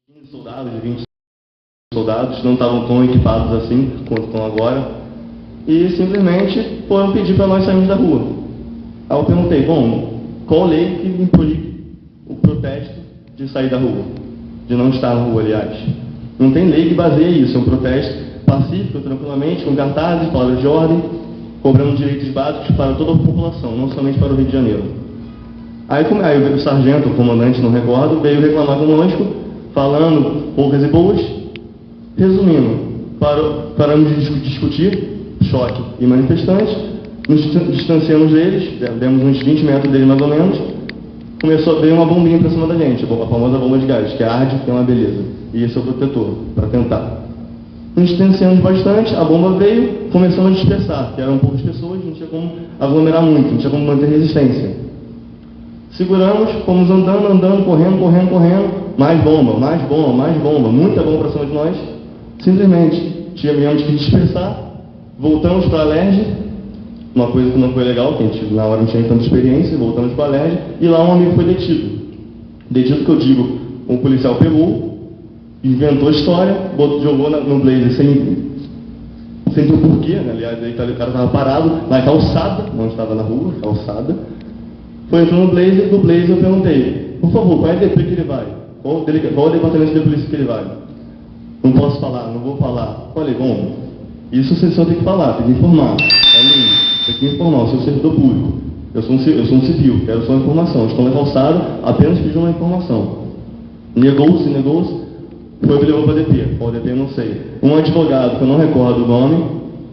15 soldados, 20 soldados, não estavam tão equipados assim quanto estão agora, e simplesmente foram pedir para nós sairmos da rua. Aí eu perguntei, bom, qual lei que impõe o protesto de sair da rua? De não estar na rua, aliás. Não tem lei que baseie isso, é um protesto pacífico, tranquilamente, com cartazes, palavras de ordem, cobrando direitos básicos para toda a população, não somente para o Rio de Janeiro. Aí o sargento, o comandante, não recordo, veio reclamar conosco, falando poucas e boas. Resumindo, paramos de discutir, choque e manifestantes, nos distanciamos deles, demos uns 20 metros deles mais ou menos, começou a ver uma bombinha para cima da gente, a famosa bomba de gás, que arde, que é uma beleza, e esse é o protetor, para tentar. Nos distanciamos bastante, a bomba veio, começamos a dispersar, que eram poucas pessoas, não tinha como aglomerar muito, não tinha como manter resistência. Seguramos, fomos andando, correndo, mais bomba, muita bomba para cima de nós. Simplesmente tivemos que dispersar, voltamos para a LERJ, uma coisa que não foi legal, que a gente na hora não tinha tanta experiência, voltamos para a LERJ, e lá um amigo foi detido. Detido que eu digo, um policial pegou, inventou história, jogou no blazer sem ter o porquê, né? Aliás, aí o cara estava parado na calçada, não estava na rua, calçada. Foi entrando no blazer, do blazer eu perguntei, por favor, qual é a DP que ele vai? Qual o departamento de polícia que ele vai? Não posso falar, não vou falar. Falei, bom, isso você só tem que falar, tem que informar. Tem que informar, eu sou servidor público. Eu sou um civil, quero só informação. Estou na calçada, apenas pedindo uma informação. Negou-se, foi o que levou para a DP. Qual DP eu não sei. Um advogado, que eu não recordo o nome,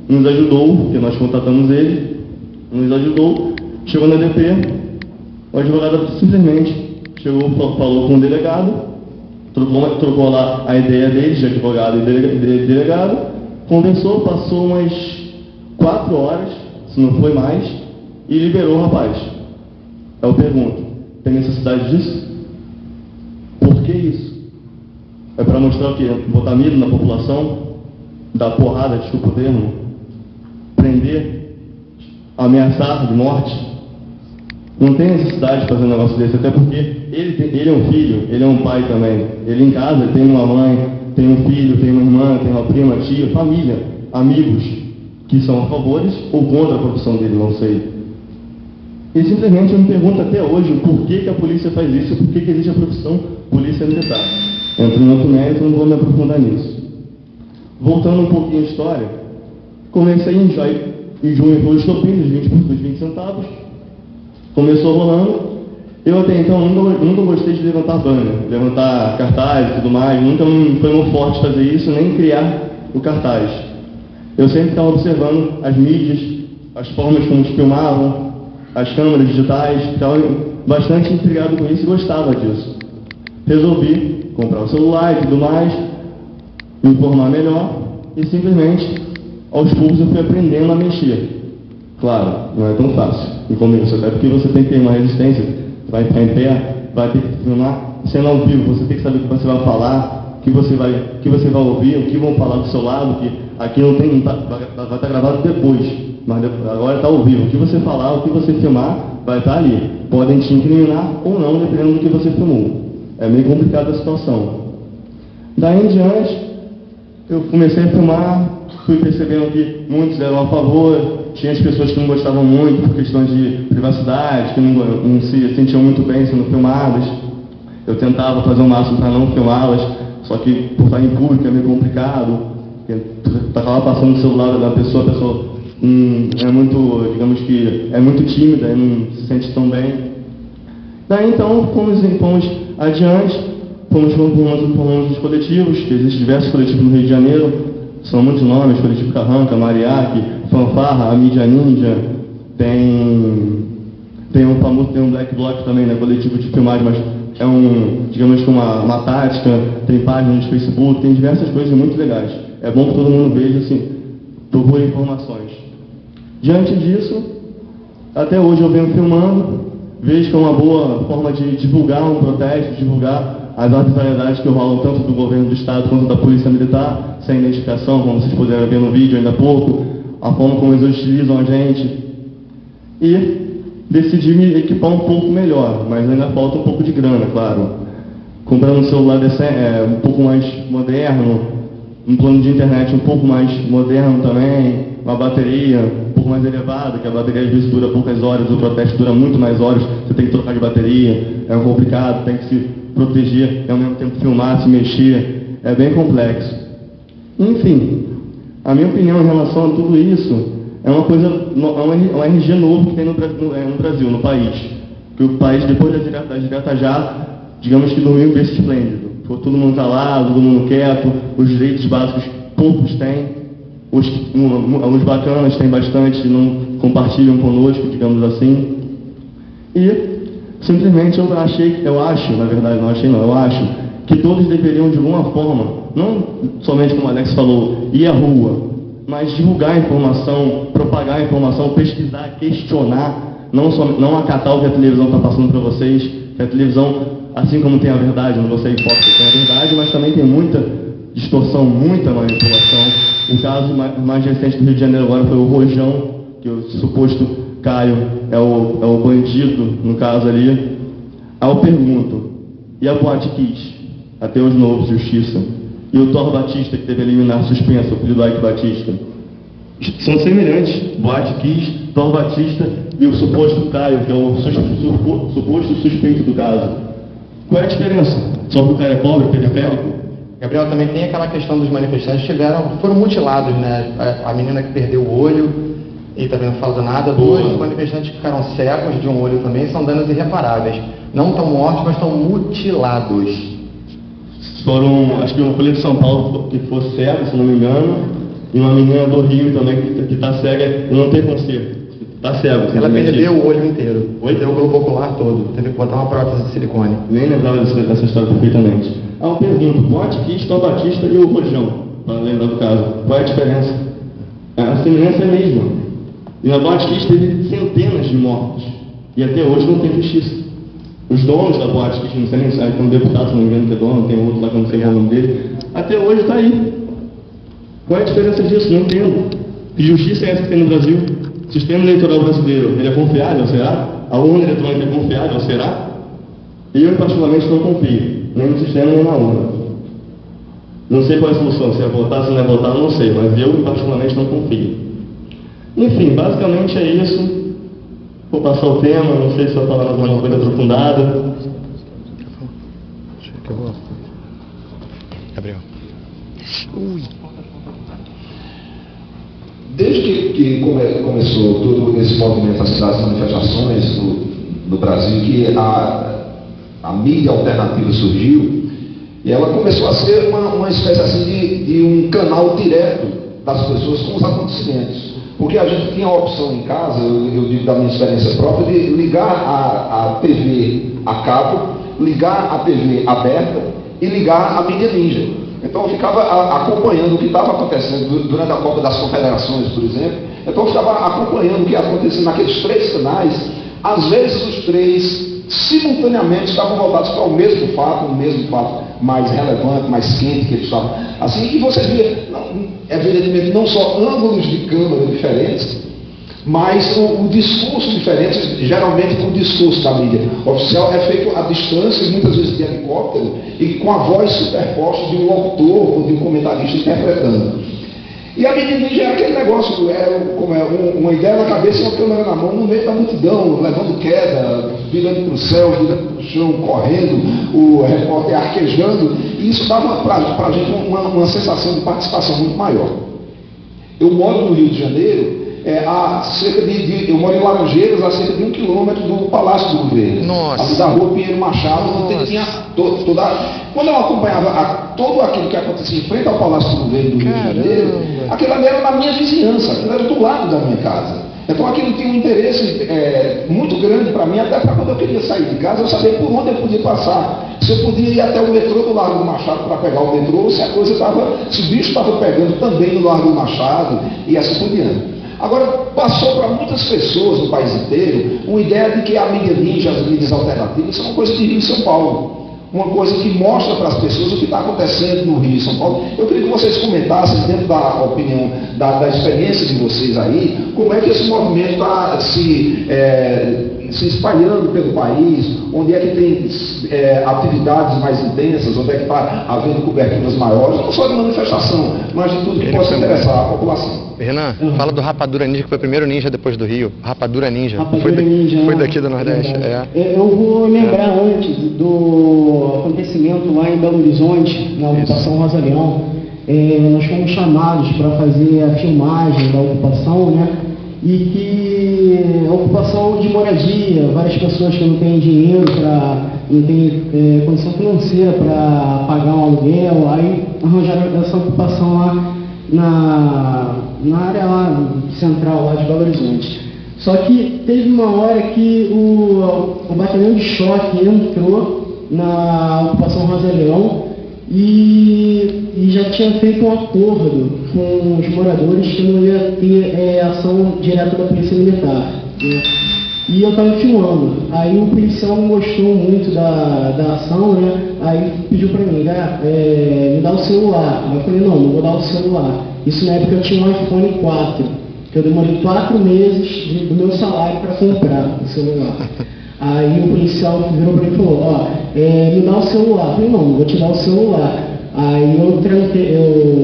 nos ajudou, porque nós contatamos ele, nos ajudou, chegou na DP, o advogado simplesmente chegou, falou com o delegado, trocou lá a ideia dele, de advogado e delegado, conversou, passou umas 4 horas, se não foi mais, e liberou o rapaz. Eu pergunto, tem necessidade disso? Por que isso? É para mostrar o quê? Botar medo na população? Dar porrada, desculpa o termo? Prender? Ameaçar de morte? Não tem necessidade de fazer um negócio desse, até porque ele é um filho, ele é um pai também. Ele em casa tem uma mãe, tem um filho, tem uma irmã, tem uma prima, tia, família, amigos que são a favores ou contra a profissão dele, não sei. E simplesmente eu me pergunto até hoje o porquê que a polícia faz isso, por que existe a profissão polícia militar. Entro em outro mérito, não vou me aprofundar nisso. Voltando um pouquinho à história, comecei em junho foi o estopim dos 20 centavos. Começou rolando, eu até então nunca gostei de levantar banner, levantar cartaz e tudo mais, nunca foi muito forte fazer isso, nem criar o cartaz. Eu sempre estava observando as mídias, as formas como filmavam, as câmeras digitais, estava bastante intrigado com isso e gostava disso. Resolvi comprar o celular e tudo mais, me informar melhor e simplesmente, aos poucos eu fui aprendendo a mexer. Claro, não é tão fácil. E como isso, até porque você tem que ter uma resistência, vai ficar em pé, vai ter que filmar, sendo ao vivo, você tem que saber o que você vai falar, o que você vai ouvir, o que vão falar do seu lado, que aqui não tem, vai estar gravado depois, mas agora está ao vivo. O que você falar, o que você filmar, vai estar ali. Podem te incriminar ou não, dependendo do que você filmou. É meio complicada a situação. Daí em diante, eu comecei a filmar, fui percebendo que muitos eram a favor, tinha as pessoas que não gostavam muito por questões de privacidade, que não se sentiam muito bem sendo filmadas. Eu tentava fazer o máximo para não filmá-las, só que por estar em público é meio complicado. Estava passando o celular da pessoa, a pessoa é muito, digamos que, é muito tímida e não se sente tão bem. Daí então fomos adiante, fomos formando os coletivos, que existem diversos coletivos no Rio de Janeiro. São muitos nomes, Coletivo Carranca, Mariachi, Fanfarra, a Mídia Ninja, tem um Black Bloc também, né, coletivo de filmagem, mas é digamos que uma tática, tem páginas no Facebook, tem diversas coisas muito legais. É bom que todo mundo veja, assim, procure informações. Diante disso, até hoje eu venho filmando, vejo que é uma boa forma de divulgar um protesto, divulgar as arbitrariedades que rolam tanto do governo do Estado quanto da Polícia Militar, sem identificação, como vocês puderam ver no vídeo ainda há pouco, a forma como eles utilizam a gente. E decidi me equipar um pouco melhor, mas ainda falta um pouco de grana, claro. comprando um celular um pouco mais moderno, um plano de internet um pouco mais moderno também, uma bateria um pouco mais elevada, que a bateria às vezes dura poucas horas, o proteste dura muito mais horas, você tem que trocar de bateria, é complicado, tem que se proteger e ao mesmo tempo filmar, se mexer, é bem complexo. Enfim, a minha opinião em relação a tudo isso é uma coisa, um RG novo que tem no Brasil, no país. Que o país, depois das diretas já, digamos que dormiu em berço esplêndido. Todo mundo calado, todo mundo quieto, os direitos básicos poucos têm, os bacanas têm bastante, não compartilham conosco, digamos assim. E simplesmente eu acho, na verdade, não achei não, eu acho que todos deveriam de alguma forma, não somente como o Alex falou, ir à rua, mas divulgar a informação, propagar a informação, pesquisar, questionar, não acatar o que a televisão está passando para vocês, que a televisão, assim como tem a verdade, não vou ser hipócrita, tem a verdade, mas também tem muita distorção, muita manipulação. O caso mais recente do Rio de Janeiro agora foi o Rojão, que o suposto Caio é o bandido, no caso ali. Aí eu pergunto, e a Boate Kiss? Ateus Novos, Justiça. E o Thor Batista, que teve eliminar suspenso, o filho do Ike Batista. São semelhantes, Boate Kiss, Thor Batista e o suposto Caio, que é o suposto suspeito do caso. Qual é a diferença? Só que o cara é pobre, periférico? Gabriel, também tem aquela questão dos manifestantes que foram mutilados, né? A menina que perdeu o olho e também não falou nada. Dois manifestantes que ficaram cegos de um olho também, são danos irreparáveis. Não estão mortos, mas estão mutilados. Foram, acho que uma polícia de São Paulo que foi cega, se não me engano, e uma menina do Rio também que está cega e não tem conserto. Está cega. Ela perdeu o olho inteiro. Perdeu o globo ocular todo. Teve que botar uma prótese de silicone. Nem lembrava dessa história perfeitamente. Aí eu pergunto, Boate Kiss, Thor Batista e o Rojão, para lembrar do caso. Qual é a diferença? A semelhança é a mesma. E a Boate Kiss teve centenas de mortos. E até hoje não tem justiça. Os donos da Boate Kiss, não sei nem se tem um deputado, se não me engano, que é dono, tem outro lá que eu não sei o nome dele. Até hoje está aí. Qual é a diferença disso? Não entendo. Que justiça é essa que tem no Brasil? O sistema eleitoral brasileiro, ele é confiável, será? A urna eletrônica é confiável, será? Eu, particularmente, não confio. Nem no sistema, nem na urna. Não sei qual é a solução, se é votar, se não é votar, não sei, mas eu, particularmente, não confio. Enfim, basicamente é isso. Vou passar o tema, não sei se vai falar mais alguma coisa aprofundada. Gabriel. Desde que começou todo esse movimento, das manifestações no Brasil, que a mídia alternativa surgiu, e ela começou a ser uma espécie assim de um canal direto das pessoas com os acontecimentos. Porque a gente tinha a opção em casa, eu digo da minha experiência própria, de ligar a TV a cabo, ligar a TV aberta e ligar a mídia ninja. Então eu ficava acompanhando o que estava acontecendo durante a Copa das Confederações, por exemplo. Então eu ficava acompanhando o que ia acontecendo naqueles três canais. Às vezes os três simultaneamente estavam voltados para o mesmo fato mais relevante, mais quente que eles estavam. Assim que você via, evidentemente, não só ângulos de câmera diferentes, mas o discurso diferente. Geralmente o discurso da mídia oficial é feito à distância, muitas vezes de helicóptero, e com a voz superposta de um locutor ou de um comentarista interpretando. E a mídia ninja é aquele negócio, uma ideia na cabeça e uma câmera na mão, no meio da multidão, levando queda, virando para o céu, virando para o chão, correndo, o repórter arquejando, e isso dava para a gente uma sensação de participação muito maior. Eu moro no Rio de Janeiro, eu moro em Laranjeiras, a cerca de 1 quilômetro do Palácio do Governo. Nossa. Ali da rua Pinheiro Machado, tinha quando eu acompanhava todo aquilo que acontecia em frente ao Palácio do Governo do Rio de Janeiro, aquilo ali era na minha vizinhança, aquilo era do lado da minha casa. Então aquilo tinha um interesse muito grande para mim, até para quando eu queria sair de casa, eu sabia por onde eu podia passar. Se eu podia ir até o metrô do Largo do Machado para pegar o metrô, se o bicho estava pegando também no Largo do Machado, e assim por diante. Agora, passou para muitas pessoas no país inteiro uma ideia de que a mídia ninja, as mídias alternativas, são uma coisa de Rio e São Paulo. Uma coisa que mostra para as pessoas o que está acontecendo no Rio e São Paulo. Eu queria que vocês comentassem, dentro da opinião, da experiência de vocês aí, como é que esse movimento está se se espalhando pelo país, onde é que tem atividades mais intensas, onde é que está havendo coberturas maiores, não só de manifestação, mas de tudo que possa interessar a população. Renan, fala do Rapadura Ninja, que foi o primeiro ninja depois do Rio. Rapadura Ninja. Foi daqui do Nordeste. Eu vou lembrar antes do acontecimento lá em Belo Horizonte, na ocupação Rosa Leão. Nós fomos chamados para fazer a filmagem da ocupação, né? E que a ocupação de moradia, várias pessoas que não têm dinheiro, não têm condição financeira para pagar um aluguel, aí arranjaram essa ocupação lá na área lá central lá de Belo Horizonte. Só que teve uma hora que o batalhão de choque entrou na ocupação Rosa Leão e já tinha feito um acordo com os moradores que não ia ter ação direta da Polícia Militar. E eu estava filmando. Aí o policial não gostou muito da ação, né? Aí pediu para mim, me dá o celular. Aí eu falei, não vou dar o celular. Isso na época eu tinha um iPhone 4, que eu demorei 4 meses do meu salário para comprar o celular. Aí o policial virou para mim e falou, me dá o celular. Eu falei, não vou te dar o celular. Aí eu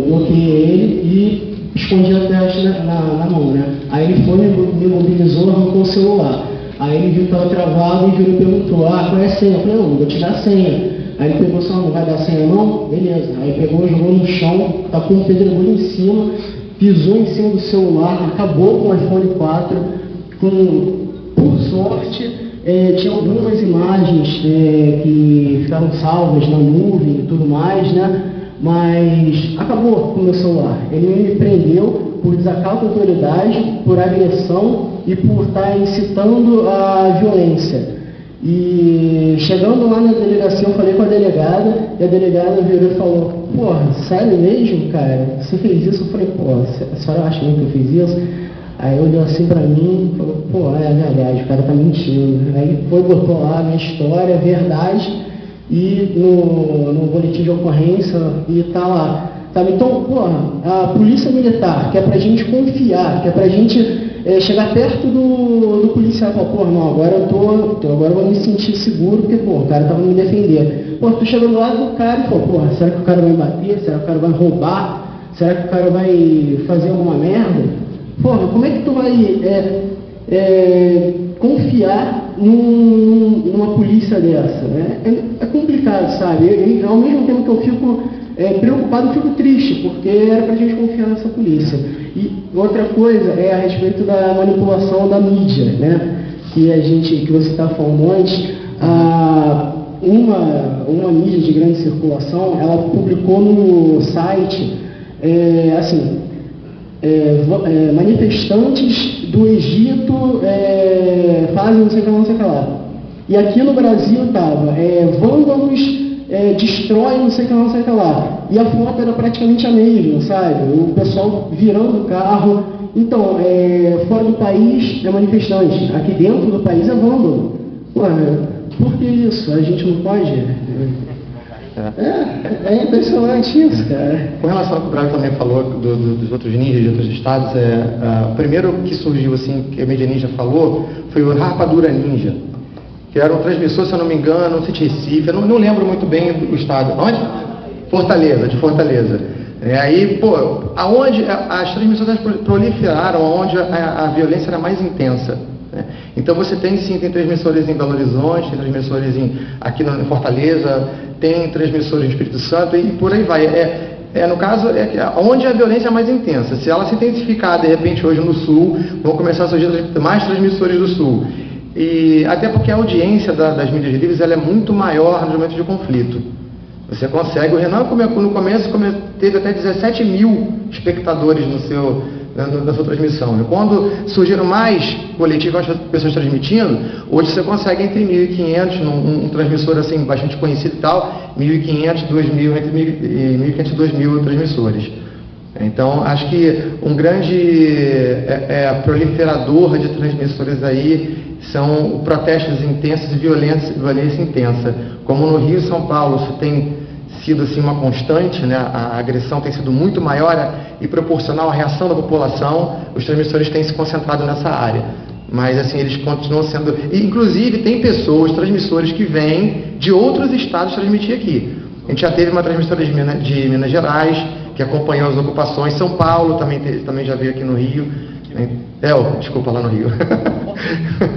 bloqueei ele e escondi a testa na mão, né? Aí ele foi, me mobilizou, arrancou o celular. Aí ele viu que estava travado e virou e perguntou, qual é a senha? Eu falei, não vou te dar a senha. Aí ele pegou o celular, não vai dar a senha não? Beleza. Aí pegou, jogou no chão, tacou um pedregulho em cima, pisou em cima do celular, acabou com o iPhone 4, por sorte, tinha algumas imagens que ficaram salvas na nuvem e tudo mais, né? Mas acabou com o meu celular. Ele me prendeu por desacato à autoridade, por agressão e por estar incitando a violência. E chegando lá na delegacia, eu falei com a delegada, e a delegada virou e falou, porra, sério mesmo, cara? Você fez isso? Eu falei, porra, a senhora acha mesmo que eu fiz isso? Aí olhou assim pra mim e falou, pô, é verdade, o cara tá mentindo. Aí foi, botou lá a minha história, verdade, e no boletim de ocorrência, e tá lá. Sabe? Então, porra, a polícia militar, que é pra gente confiar, que é pra gente chegar perto do policial e falar, pô, não, agora agora eu vou me sentir seguro, porque, pô, o cara tava me defender. Pô, tu chega do lado do cara e fala, pô, será que o cara vai bater? Será que o cara vai roubar? Será que o cara vai fazer alguma merda? Porra, como é que tu vai confiar numa polícia dessa, né? É complicado, sabe? Ao mesmo tempo que eu fico preocupado, eu fico triste, porque era pra gente confiar nessa polícia. E outra coisa é a respeito da manipulação da mídia, né? Que você está falando antes, uma mídia de grande circulação, ela publicou no site, manifestantes do Egito fazem não sei o que lá. E aqui no Brasil estava vândalos destrói não sei o que lá. E a foto era praticamente a mesma, sabe? O pessoal virando o carro. Então, fora do país é manifestante, aqui dentro do país é vândalo. Pô, por que isso? A gente não pode... É impressionante isso, cara. Com relação ao que o Braga também falou dos outros ninjas de outros estados, o primeiro que surgiu, assim, que a mídia ninja falou, foi o Rapadura Ninja, que era um transmissor, se eu não me engano, não sei de Recife, eu não lembro muito bem o estado. Onde? De Fortaleza. Aí, pô, aonde as transmissões proliferaram, aonde a violência era mais intensa. Né? Então você tem transmissores em Belo Horizonte, tem transmissores aqui em Fortaleza, tem transmissores no Espírito Santo e por aí vai. No caso, onde a violência é mais intensa. Se ela se intensificar, de repente, hoje no Sul, vão começar a surgir mais transmissores do Sul. E até porque a audiência das mídias livres ela é muito maior nos momentos de conflito. Você consegue, o Renan no começo teve até 17 mil espectadores na sua transmissão. E quando surgiram mais coletivos, as pessoas transmitindo, hoje você consegue entre 1.500, um transmissor assim bastante conhecido e tal, 1.500, 2.000, entre 1.500 e 2.000 transmissores. Então, acho que um grande proliferador de transmissores aí são protestos intensos e violência intensa. Como no Rio e São Paulo, isso tem sido assim, uma constante, né? A agressão tem sido muito maior e proporcional à reação da população, os transmissores têm se concentrado nessa área. Mas assim, eles continuam sendo... E, inclusive, tem pessoas, transmissores que vêm de outros estados transmitir aqui. A gente já teve uma transmissora de Minas Gerais, que acompanhou as ocupações. São Paulo também já veio aqui no Rio. Desculpa, lá no Rio.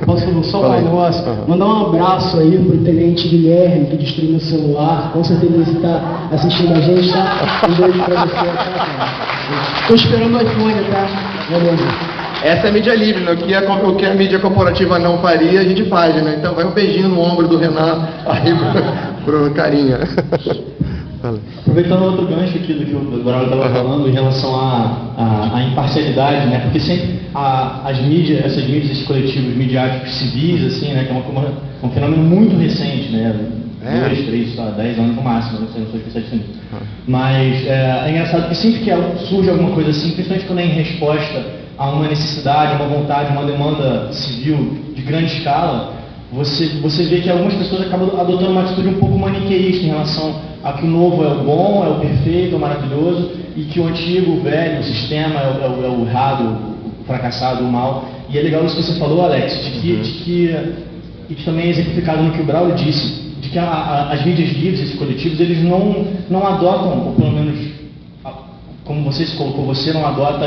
Posso só um negócio? Mandar um abraço aí pro Tenente Guilherme, que destruiu meu celular. Com certeza ele está assistindo a gente, tá? Um beijo pra você, tá, cara? Tô esperando o iPhone, tá? Beleza. Essa é a mídia livre, né? O que a mídia corporativa não faria, a gente faz, né? Então vai um beijinho no ombro do Renan aí pro carinha. Aproveitando outro gancho aqui do que o Braulio estava falando em relação à imparcialidade, né? Porque sempre essas mídias, esses coletivos midiáticos civis, assim, né? Que é um fenômeno muito recente, né? 2, 3, 10 anos no máximo, não sei especialista nisso. Mas é engraçado que sempre que surge alguma coisa assim, principalmente quando é em resposta a uma necessidade, uma vontade, uma demanda civil de grande escala, você vê que algumas pessoas acabam adotando uma atitude um pouco maniqueísta em relação a que o novo é o bom, é o perfeito, é o maravilhoso, e que o antigo, o velho, o sistema é o errado, o fracassado, o mal. E é legal isso que você falou, Alex, e que também é exemplificado no que o Braulio disse, de que as mídias livres, esses coletivos, eles não adotam, ou pelo menos, como você se colocou, você não adota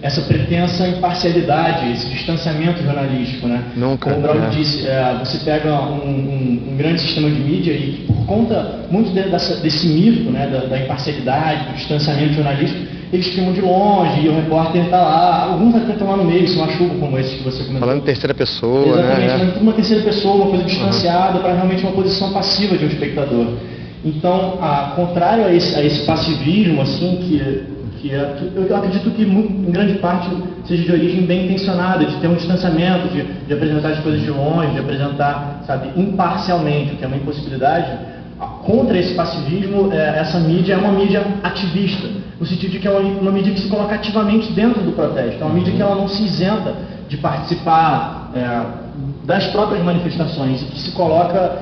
essa pretensa imparcialidade, esse distanciamento jornalístico, né? Nunca. Como o Braulio disse, você pega um grande sistema de mídia e por conta muito desse mito, né, da imparcialidade, do distanciamento jornalístico, eles filmam de longe e o repórter está lá, alguns até estão lá no meio, se machucam como esse que você comentou. Falando em terceira pessoa, exatamente, né? Mas tudo uma terceira pessoa, uma coisa distanciada para realmente uma posição passiva de um espectador. Então, contrário a esse passivismo, assim, eu acredito que em grande parte seja de origem bem intencionada, de ter um distanciamento, de apresentar as coisas de longe, de apresentar, sabe, imparcialmente, o que é uma impossibilidade. Contra esse passivismo, essa mídia é uma mídia ativista, no sentido de que é uma mídia que se coloca ativamente dentro do protesto, é uma mídia que ela não se isenta de participar das próprias manifestações e que se coloca,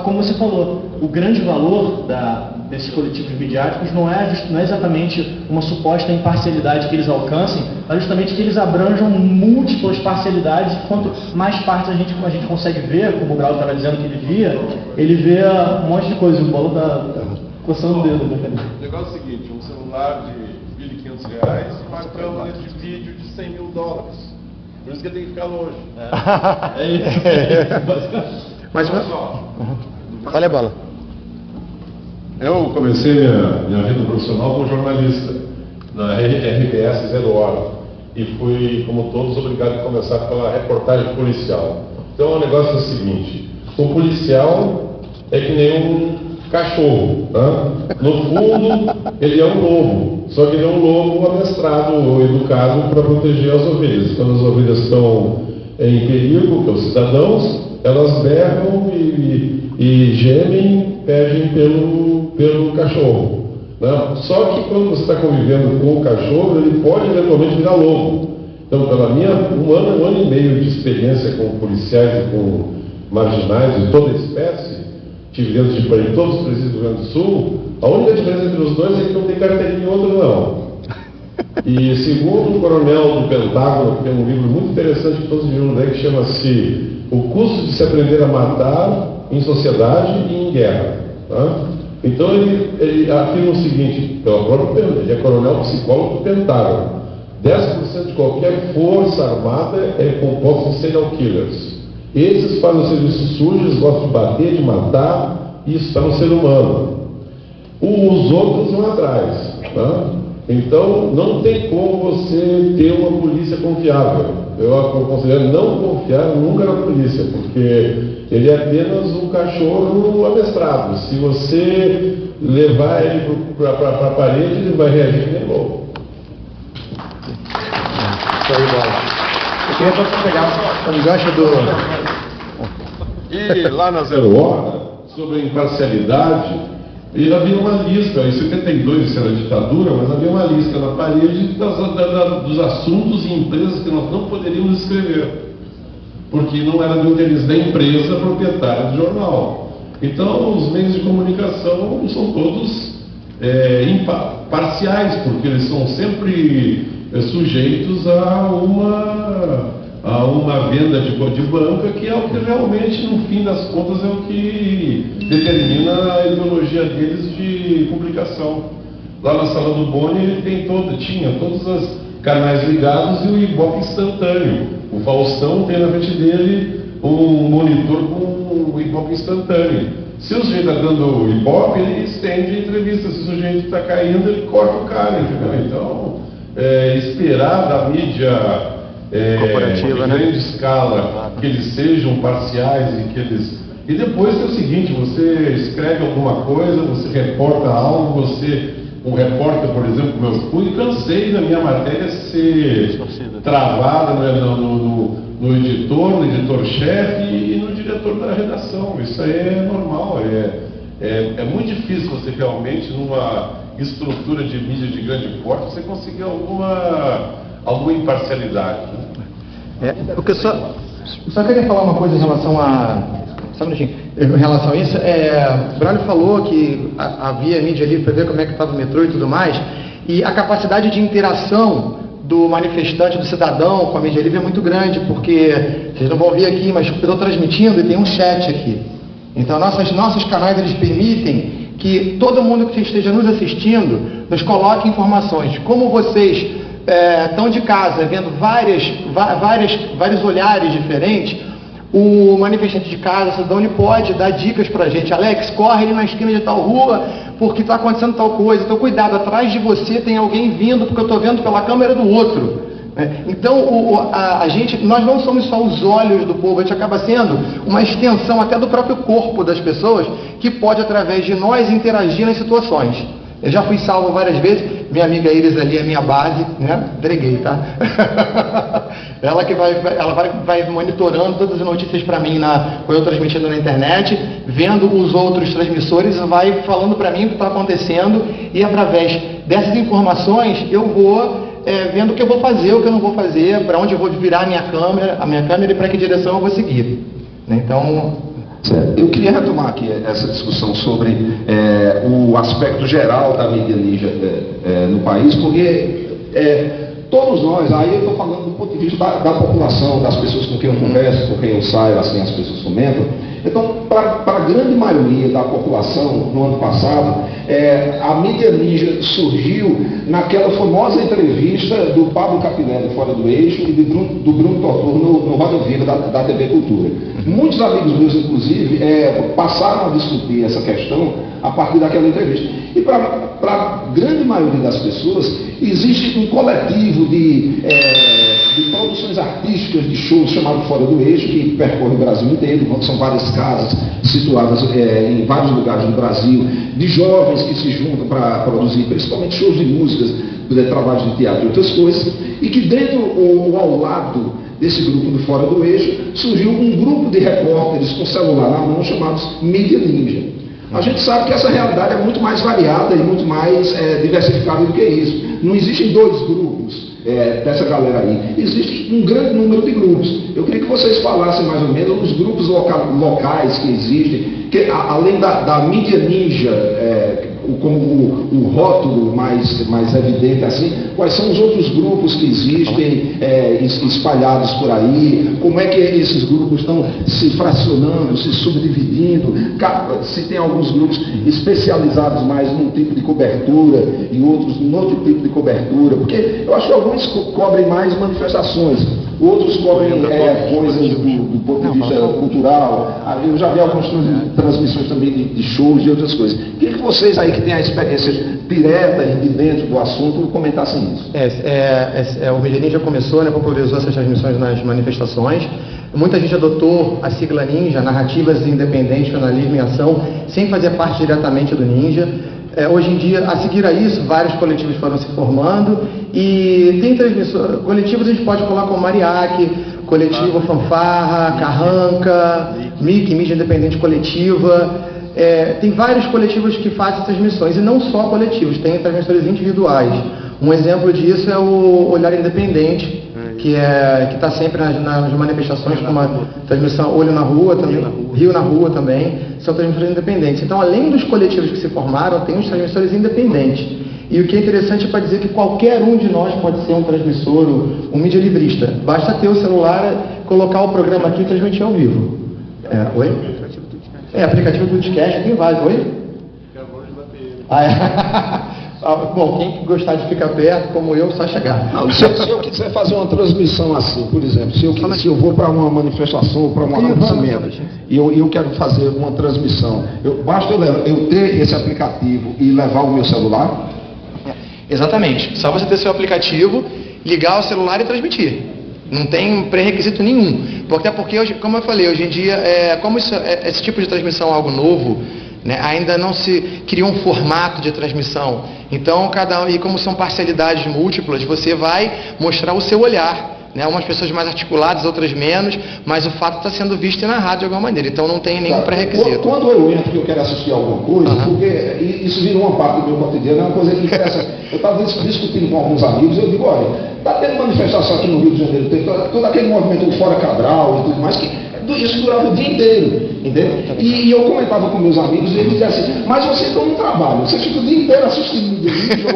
como você falou, o grande valor desses coletivos midiáticos não é exatamente uma suposta imparcialidade que eles alcancem, mas justamente que eles abranjam múltiplas parcialidades e quanto mais partes a gente consegue ver, como o Grau estava dizendo que ele vê um monte de coisa, o bolo está coçando o dedo. O negócio é o seguinte, um celular de R$1.500 e uma câmera de vídeo de $100.000. Por isso que ele tem que ficar longe. É isso. Mas olha a bola. Eu comecei minha vida profissional como jornalista na RBS 0 Hora e fui, como todos, obrigado a começar pela reportagem policial. Então o negócio é o seguinte, o policial é que nem um cachorro, tá? No fundo ele é um lobo, só que ele é um lobo amestrado ou educado para proteger as ovelhas. Quando as ovelhas estão em perigo, que os cidadãos, elas berram e gemem, pedem pelo cachorro, né? Só que quando você está convivendo com o cachorro, ele pode eventualmente virar lobo. Então, pela minha um ano e meio de experiência com policiais e com marginais de toda espécie, tive dentro de todos os presídios do Rio Grande do Sul, a única diferença entre os dois é que não tem carteirinha e outro não. E segundo o coronel do Pentágono, que tem um livro muito interessante que todos viram ler, que chama-se O Custo de se Aprender a Matar em Sociedade e em Guerra. Tá? Então ele afirma o seguinte, pela própria ele é coronel psicólogo do Pentágono. 10% de qualquer força armada é composto de serial killers. Esses fazem o serviço sujo, eles gostam de bater, de matar, e isso está no ser humano. Os outros vão atrás. Tá? Então, não tem como você ter uma polícia confiável. Eu aconselho não confiar nunca na polícia, porque ele é apenas um cachorro amestrado. Se você levar ele para a parede, ele vai reagir nem louco. Isso aí, bola. Eu queria só pegar um gancho do... E lá na 0 Hora, sobre a imparcialidade, ele havia uma lista, em 72 isso era ditadura, mas havia uma lista na parede dos assuntos e empresas que nós não poderíamos escrever, porque não era do interesse da empresa proprietária do jornal. Então, os meios de comunicação são todos parciais, porque eles são sempre sujeitos a a uma venda de banca, que é o que realmente, no fim das contas, é o que determina a ideologia deles de publicação. Lá na sala do Boni ele tinha todos os canais ligados e o Ibope instantâneo. O Faustão tem na frente dele um monitor com o Ibope instantâneo. Se o sujeito está dando Ibope, ele estende a entrevista. Se o sujeito está caindo, ele corta o cara, entendeu? Então, esperar da mídia corporativa, de grande escala, que eles sejam parciais e depois é o seguinte, você escreve alguma coisa, você reporta algo, um repórter, por exemplo, como eu fui, cansei da minha matéria ser travada no editor-chefe e no diretor da redação. Isso aí é normal, é muito difícil você realmente, numa estrutura de mídia de grande porte, você conseguir alguma imparcialidade. Porque só queria falar uma coisa em relação a... Só um minutinho. Em relação a isso, o Braulio falou que havia mídia livre para ver como é que estava o metrô e tudo mais, e a capacidade de interação do manifestante, do cidadão com a mídia livre é muito grande, porque vocês não vão ver aqui, mas eu estou transmitindo e tem um chat aqui. Então nossos canais eles permitem que todo mundo que esteja nos assistindo nos coloque informações. Como vocês estão de casa vendo vários olhares diferentes, o manifestante de casa, o cidadão, ele pode dar dicas pra gente. Alex, corre ali na esquina de tal rua, porque está acontecendo tal coisa. Então, cuidado, atrás de você tem alguém vindo, porque eu estou vendo pela câmera do outro. Então, nós não somos só os olhos do povo, a gente acaba sendo uma extensão até do próprio corpo das pessoas, que pode, através de nós, interagir nas situações. Eu já fui salvo várias vezes, minha amiga Iris ali é minha base, né? Entreguei, tá? Ela que vai monitorando todas as notícias para mim, quando eu transmitindo na internet, vendo os outros transmissores, vai falando para mim o que está acontecendo, e através dessas informações eu vou vendo o que eu vou fazer, o que eu não vou fazer, para onde eu vou virar a minha câmera e para que direção eu vou seguir. Então... Eu queria retomar aqui essa discussão sobre o aspecto geral da mídia ninja no país, porque todos nós, aí eu estou falando do ponto de vista da população, das pessoas com quem eu converso, com quem eu saio, assim as pessoas comentam. Então, para a grande maioria da população, no ano passado, a mídia ninja surgiu naquela famosa entrevista do Pablo Capilé, Fora do Eixo, e do Bruno Tortur no Roda Viva da TV Cultura. Muitos amigos meus, inclusive, passaram a discutir essa questão a partir daquela entrevista. E para a grande maioria das pessoas, existe um coletivo de produções artísticas de shows chamado Fora do Eixo, que percorre o Brasil inteiro. São várias casas situadas em vários lugares do Brasil, de jovens que se juntam para produzir principalmente shows de músicas, trabalhos de teatro e outras coisas, e que dentro ou ao lado desse grupo do Fora do Eixo surgiu um grupo de repórteres com celular na mão chamados Mídia Ninja. A gente sabe que essa realidade é muito mais variada e muito mais diversificada do que isso. Não existem dois grupos dessa galera aí. Existe um grande número de grupos. Eu queria que vocês falassem mais ou menos os grupos locais que existem, que além da mídia ninja, como o rótulo mais evidente assim, quais são os outros grupos que existem espalhados por aí, como é que esses grupos estão se fracionando, se subdividindo, se tem alguns grupos especializados mais num tipo de cobertura e outros num outro tipo de cobertura, porque eu acho que alguns cobrem mais manifestações, outros cobrem coisas do ponto de vista cultural. Eu já vi algumas transmissões também de shows e outras coisas. Queria que vocês aí que têm a experiência direta e de dentro do assunto comentassem isso. O Mídia Ninja começou, popularizou essas transmissões nas manifestações. Muita gente adotou a sigla Ninja, Narrativas Independentes, Jornalismo em Ação, sem fazer parte diretamente do Ninja. Hoje em dia, a seguir a isso, vários coletivos foram se formando, e tem transmissões, coletivos a gente pode colocar como Mariachi, Coletivo Fanfarra, Carranca, MIC, Mídia Independente Coletiva. Tem vários coletivos que fazem transmissões, e não só coletivos, tem transmissores individuais. Um exemplo disso é o Olhar Independente, que está sempre nas manifestações, com uma transmissão Olho na Rua também, Rio na Rua também, são transmissores independentes. Então, além dos coletivos que se formaram, tem os transmissores independentes. E o que é interessante é para dizer que qualquer um de nós pode ser um transmissor, um mídia livrista. Basta ter o celular, colocar o programa aqui e transmitir ao vivo. Oi? Aplicativo do Podcast, tem vários. Oi? Bom, quem gostar de ficar perto, como eu, só chegar. Não, se eu quiser fazer uma transmissão assim, por exemplo, se eu vou para uma manifestação ou para um acontecimento e eu quero fazer uma transmissão, basta eu ter esse aplicativo e levar o meu celular? Exatamente. Só você ter seu aplicativo, ligar o celular e transmitir. Não tem pré-requisito nenhum. Até porque, como eu falei, hoje em dia, como esse tipo de transmissão é algo novo, né, ainda não se criou um formato de transmissão. Então, e como são parcialidades múltiplas, você vai mostrar o seu olhar. Né? Umas pessoas mais articuladas, outras menos, mas o fato está sendo visto e narrado de alguma maneira. Então, não tem nenhum pré-requisito. Quando eu entro que eu quero assistir alguma coisa, porque isso virou uma parte do meu cotidiano, é uma coisa que interessa. Eu estava discutindo com alguns amigos, eu digo, olha, está tendo manifestação aqui no Rio de Janeiro, tem todo aquele movimento do Fora Cabral e tudo mais, que isso durava o dia inteiro, entendeu? E eu comentava com meus amigos e eles diziam assim, mas você então não trabalha, você fica o dia inteiro assistindo vídeo,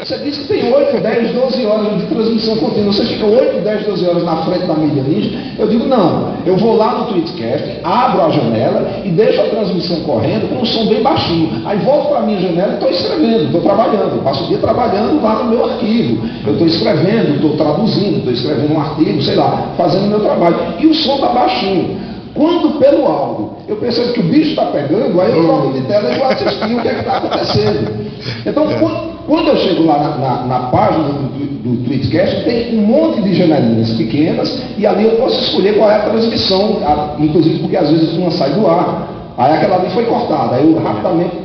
você diz que tem 8, 10, 12 horas de transmissão contínua, você fica 8, 10, 12 horas na frente da mídia ninja. Eu digo, não, eu vou lá no Twitchcast, abro a janela e deixo a transmissão correndo com um som bem baixinho, aí volto para a minha janela e estou escrevendo, estou trabalhando, passo o dia trabalhando lá no meu arquivo, eu estou escrevendo, estou traduzindo, estou escrevendo um artigo, sei lá, fazendo o meu trabalho, e o som está baixinho. Quando pelo áudio eu percebo que o bicho está pegando, aí eu troco de tela e vou assistir o que está acontecendo. Então, quando eu chego lá na página do Twitchcast, tem um monte de janelinhas pequenas e ali eu posso escolher qual é a transmissão, inclusive porque às vezes uma sai do ar, aí aquela ali foi cortada, aí eu rapidamente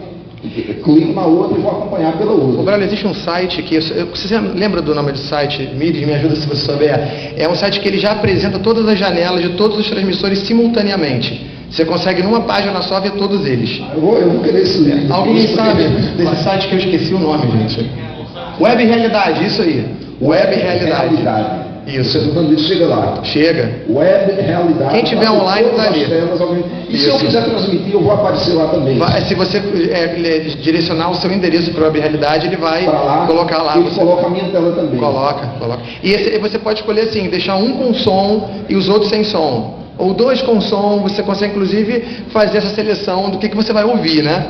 clico na outra e vou acompanhar pela outra. Breno, existe um site que, você lembra do nome do site? Me ajuda se você souber. É um site que ele já apresenta todas as janelas de todos os transmissores simultaneamente. Você consegue numa página só ver todos eles. Eu vou querer esse link. Alguém sabe desse site que eu esqueci o nome, gente? Web Realidade, isso aí. Web Realidade. Isso. Você quando isso chega lá. Chega. Web Realidade. Quem tiver online está ali. E se eu quiser transmitir, eu vou aparecer lá também. Se você direcionar o seu endereço para a Web Realidade, ele vai colocar lá. Ele coloca a minha tela também. Coloca. E você pode escolher assim, deixar um com som e os outros sem som. Ou dois com som, você consegue inclusive fazer essa seleção do que você vai ouvir, né?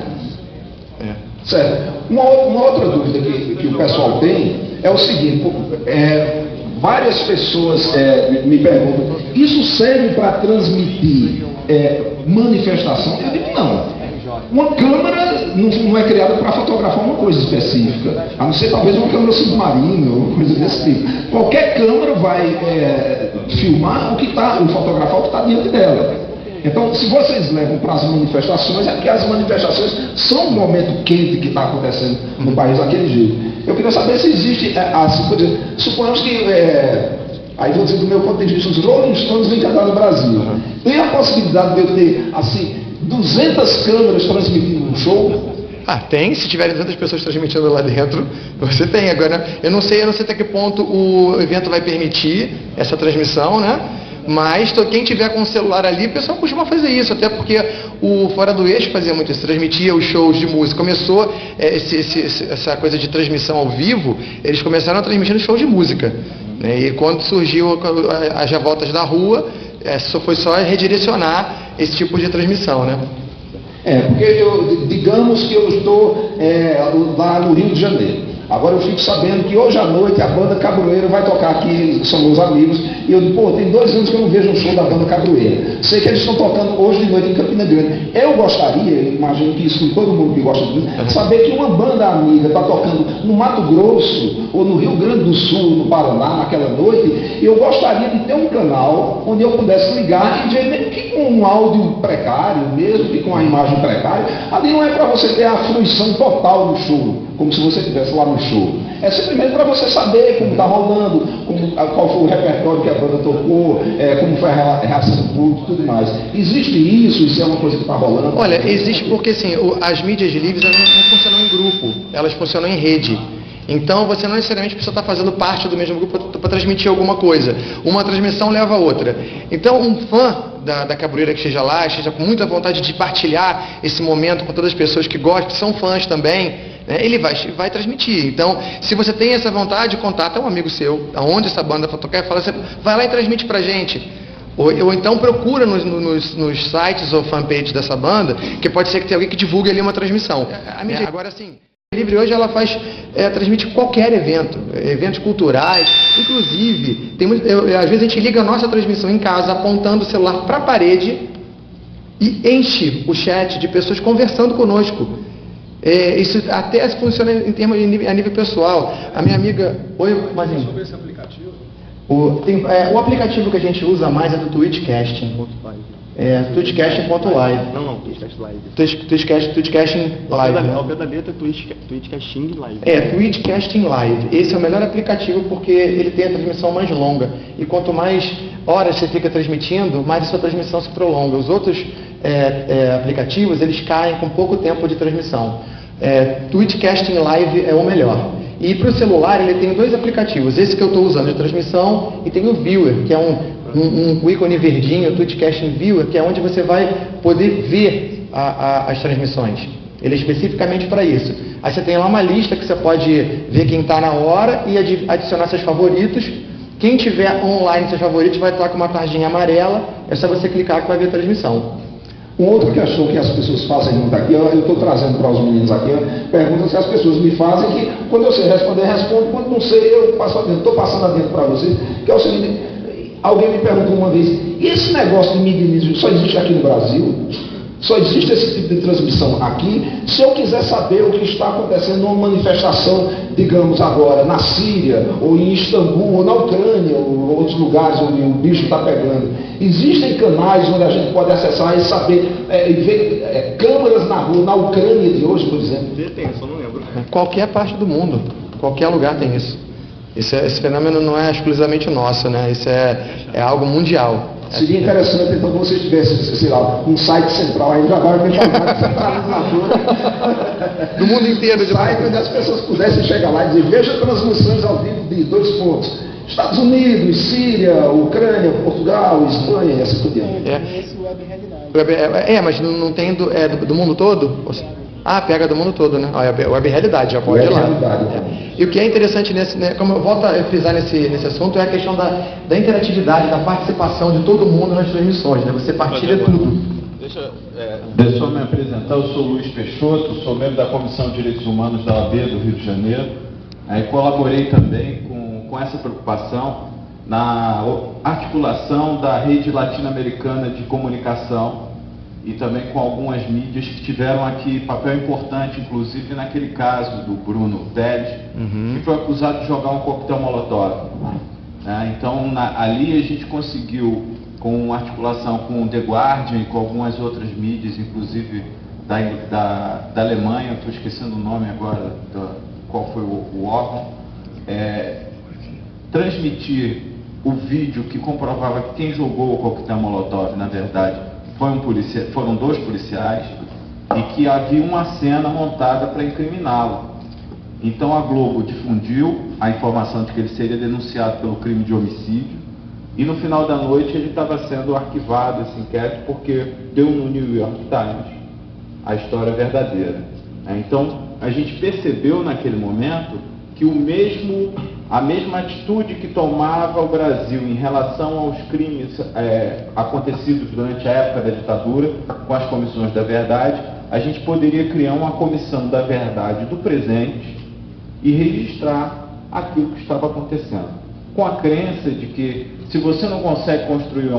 Certo. Uma outra dúvida que o pessoal tem é o seguinte, várias pessoas me perguntam, isso serve para transmitir manifestação? Eu digo, não. Uma câmera não é criada para fotografar uma coisa específica, a não ser talvez uma câmera submarina ou coisa desse tipo. Qualquer câmera vai filmar o fotografar o que está diante dela. Então, se vocês levam para as manifestações, é porque as manifestações são um momento quente que está acontecendo no país daquele jeito. Eu queria saber se existe, assim, por exemplo, suponhamos que, aí vou dizer do meu ponto de vista, os Rolling Stones vêm cantar no Brasil. Tem a possibilidade de eu ter, assim, 200 câmeras transmitindo um show? Tem, se tiverem tantas pessoas transmitindo lá dentro, você tem. Agora, eu não sei até que ponto o evento vai permitir essa transmissão, né? Mas quem tiver com o celular ali, o pessoal costuma fazer isso, até porque o Fora do Eixo fazia muito isso, transmitia os shows de música. Começou essa coisa de transmissão ao vivo, eles começaram a transmitir os shows de música. Né? E quando surgiu as revoltas da rua, foi só redirecionar esse tipo de transmissão, né? Porque digamos que eu estou lá no Rio de Janeiro. Agora eu fico sabendo que hoje à noite a banda Cabroeira vai tocar aqui, são meus amigos, e eu digo, tem 2 anos que eu não vejo um show da banda Cabroeira. Sei que eles estão tocando hoje de noite em Campina Grande. Eu gostaria, imagino que isso com todo mundo que gosta disso, saber que uma banda amiga está tocando no Mato Grosso, ou no Rio Grande do Sul, no Paraná, naquela noite, e eu gostaria de ter um canal onde eu pudesse ligar e dizer, mesmo que com um áudio precário, mesmo que com uma imagem precária, ali não é para você ter a fruição total do show, como se você estivesse lá no show. É simplesmente para você saber como está rolando, qual foi o repertório que a banda tocou, como foi a reação do público e tudo mais. Existe isso é uma coisa que está rolando? Olha, existe porque assim, as mídias livres elas não funcionam em grupo, elas funcionam em rede. Então você não necessariamente precisa estar fazendo parte do mesmo grupo para transmitir alguma coisa. Uma transmissão leva a outra. Então um fã da Cabroeira que esteja lá, esteja com muita vontade de partilhar esse momento com todas as pessoas que gostam, que são fãs também, né, ele vai transmitir. Então, se você tem essa vontade, contata um amigo seu, aonde essa banda for tocar, fala assim, vai lá e transmite pra gente. Ou então procura nos sites ou fanpage dessa banda, que pode ser que tenha alguém que divulgue ali uma transmissão. Agora sim, a Livre hoje ela transmite qualquer evento, eventos culturais, inclusive, às vezes a gente liga a nossa transmissão em casa, apontando o celular para a parede e enche o chat de pessoas conversando conosco. Isso até funciona a nível pessoal. A minha amiga... Oi, Mazinho. Sobre esse aplicativo? O aplicativo que a gente usa mais é do Twitchcasting. Twitchcasting.live. Não, Twitchcast Live. Twitchcasting Live. Ao pé da letra, Twitchcasting Live. Twitchcasting Live. Esse é o melhor aplicativo porque ele tem a transmissão mais longa. E quanto mais horas você fica transmitindo, mais a sua transmissão se prolonga. Os outros aplicativos, eles caem com pouco tempo de transmissão. Twitchcasting Live é o melhor. E para o celular ele tem dois aplicativos, esse que eu estou usando de transmissão e tem o Viewer, que é um ícone verdinho, o Twitchcasting Viewer, que é onde você vai poder ver as transmissões. Ele é especificamente para isso. Aí você tem lá uma lista que você pode ver quem está na hora e adicionar seus favoritos. Quem tiver online seus favoritos vai estar com uma tarjinha amarela, é só você clicar que vai ver a transmissão. Um outro questão que as pessoas fazem muito aqui, eu estou trazendo para os meninos aqui, perguntas que as pessoas me fazem, que quando eu sei responder, respondo, quando não sei, eu passo adentro, estou passando adentro para vocês, que é o seguinte, alguém me perguntou uma vez, e esse negócio de mídia só existe aqui no Brasil? Só existe esse tipo de transmissão aqui? Se eu quiser saber o que está acontecendo numa manifestação, digamos agora, na Síria, ou em Istambul, ou na Ucrânia, ou outros lugares onde o bicho está pegando, existem canais onde a gente pode acessar e saber, e ver câmeras na rua, na Ucrânia de hoje, por exemplo? Tem, só não lembro. Qualquer parte do mundo, qualquer lugar tem isso. Esse fenômeno não é exclusivamente nosso, né? Isso é algo mundial. Seria interessante, então, que vocês tivessem, sei lá, um site central, aí já vai centralizador do mundo inteiro, de site onde as pessoas pudessem chegar lá e dizer, veja transmissões ao vivo de 2 pontos. Estados Unidos, Síria, Ucrânia, Portugal, Espanha e assim por diante. Esse web realidade. Mas não tem do mundo todo? Pega do mundo todo, né? Web realidade, já pode ir lá. E o que é interessante como eu volto a frisar nesse assunto, é a questão da interatividade, da participação de todo mundo nas transmissões, né? Você partilha tudo. Deixa eu me apresentar, eu sou Luiz Peixoto, sou membro da Comissão de Direitos Humanos da OAB do Rio de Janeiro. Colaborei também com essa preocupação na articulação da rede latino-americana de comunicação e também com algumas mídias que tiveram aqui papel importante, inclusive naquele caso do Bruno Teles, que foi acusado de jogar um coquetel molotov. Então, ali a gente conseguiu, com articulação com o The Guardian e com algumas outras mídias, inclusive da Alemanha, estou esquecendo o nome agora, qual foi o órgão, transmitir o vídeo que comprovava que quem jogou o coquetel molotov, na verdade, foram 2 policiais e que havia uma cena montada para incriminá-lo. Então a Globo difundiu a informação de que ele seria denunciado pelo crime de homicídio e no final da noite ele estava sendo arquivado esse inquérito porque deu no New York Times a história verdadeira. Então a gente percebeu naquele momento que a mesma atitude que tomava o Brasil em relação aos crimes acontecidos durante a época da ditadura, com as comissões da verdade, a gente poderia criar uma comissão da verdade do presente e registrar aquilo que estava acontecendo. Com a crença de que, se você não consegue construir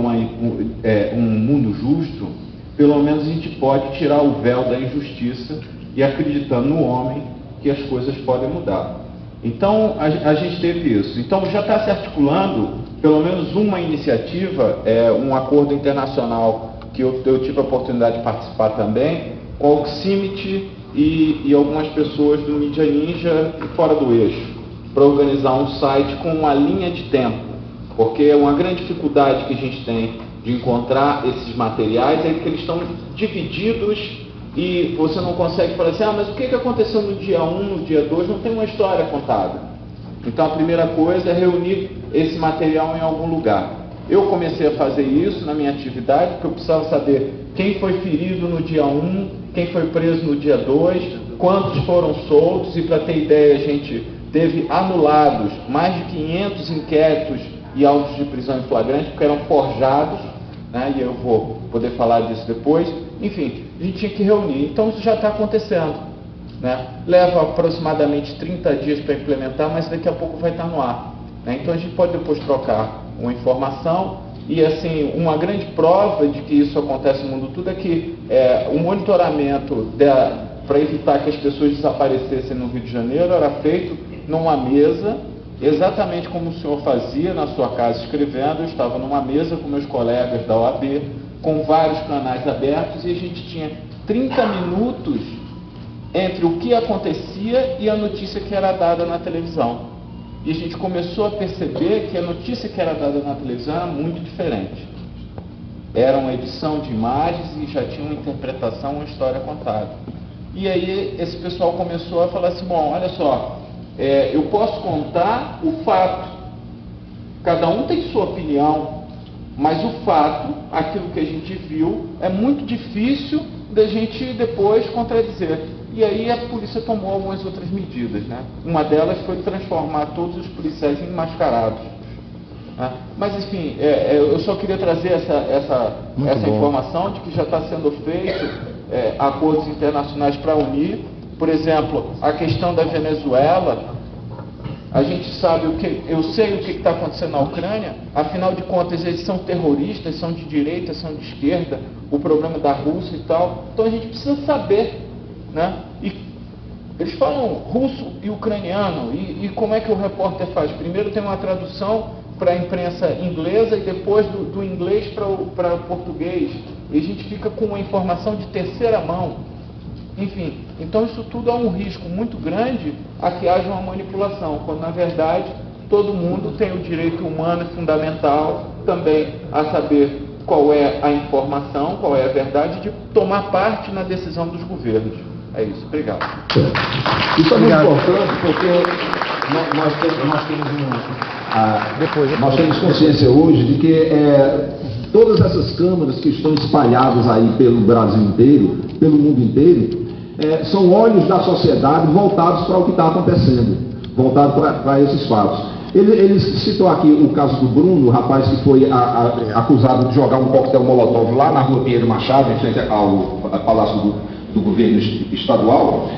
um mundo justo, pelo menos a gente pode tirar o véu da injustiça e acreditando no homem que as coisas podem mudar. Então, a gente teve isso. Então, já está se articulando, pelo menos uma iniciativa, um acordo internacional que eu tive a oportunidade de participar também, com a Oximity e algumas pessoas do Media Ninja e fora do eixo, para organizar um site com uma linha de tempo, porque uma grande dificuldade que a gente tem de encontrar esses materiais é que eles estão divididos e você não consegue falar assim, mas o que aconteceu no dia 1, no dia 2, não tem uma história contada. Então a primeira coisa é reunir esse material em algum lugar. Eu comecei a fazer isso na minha atividade, porque eu precisava saber quem foi ferido no dia 1, quem foi preso no dia 2, quantos foram soltos, e para ter ideia, a gente teve anulados mais de 500 inquéritos e autos de prisão em flagrante, porque eram forjados, né, e eu vou poder falar disso depois. Enfim, a gente tinha que reunir. Então isso já está acontecendo, né? Leva aproximadamente 30 dias para implementar, mas daqui a pouco vai estar no ar, né? Então a gente pode depois trocar uma informação. E assim, uma grande prova de que isso acontece no mundo todo é que o monitoramento para evitar que as pessoas desaparecessem no Rio de Janeiro era feito numa mesa, exatamente como o senhor fazia na sua casa escrevendo. Eu estava numa mesa com meus colegas da OAB, com vários canais abertos, e a gente tinha 30 minutos entre o que acontecia e a notícia que era dada na televisão. E a gente começou a perceber que a notícia que era dada na televisão era muito diferente. Era uma edição de imagens e já tinha uma interpretação, uma história contada. E aí esse pessoal começou a falar assim, bom, olha só, eu posso contar o fato, cada um tem sua opinião, mas o fato, aquilo que a gente viu, é muito difícil da gente depois contradizer. E aí a polícia tomou algumas outras medidas, né? Uma delas foi transformar todos os policiais em mascarados, né? Mas enfim, eu só queria trazer essa informação de que já está sendo feito acordos internacionais para unir. Por exemplo, a questão da Venezuela. A gente sabe eu sei o que está acontecendo na Ucrânia. Afinal de contas, eles são terroristas, são de direita, são de esquerda, o problema da Rússia e tal. Então a gente precisa saber, né? E eles falam russo e ucraniano, e como é que o repórter faz? Primeiro tem uma tradução para a imprensa inglesa e depois do inglês para o português, e a gente fica com uma informação de terceira mão. Enfim, então isso tudo é um risco muito grande a que haja uma manipulação, quando na verdade todo mundo tem o direito humano e fundamental também a saber qual é a informação, qual é a verdade, de tomar parte na decisão dos governos. É isso, obrigado. Isso é muito importante porque nós temos consciência hoje de que todas essas câmaras que estão espalhadas aí pelo Brasil inteiro, pelo mundo inteiro, são olhos da sociedade voltados para o que está acontecendo, voltados para esses fatos. Ele citou aqui o caso do Bruno, o rapaz que foi acusado de jogar um coquetel molotov lá na rua Pinheiro Machado, em frente ao Palácio do Governo Estadual.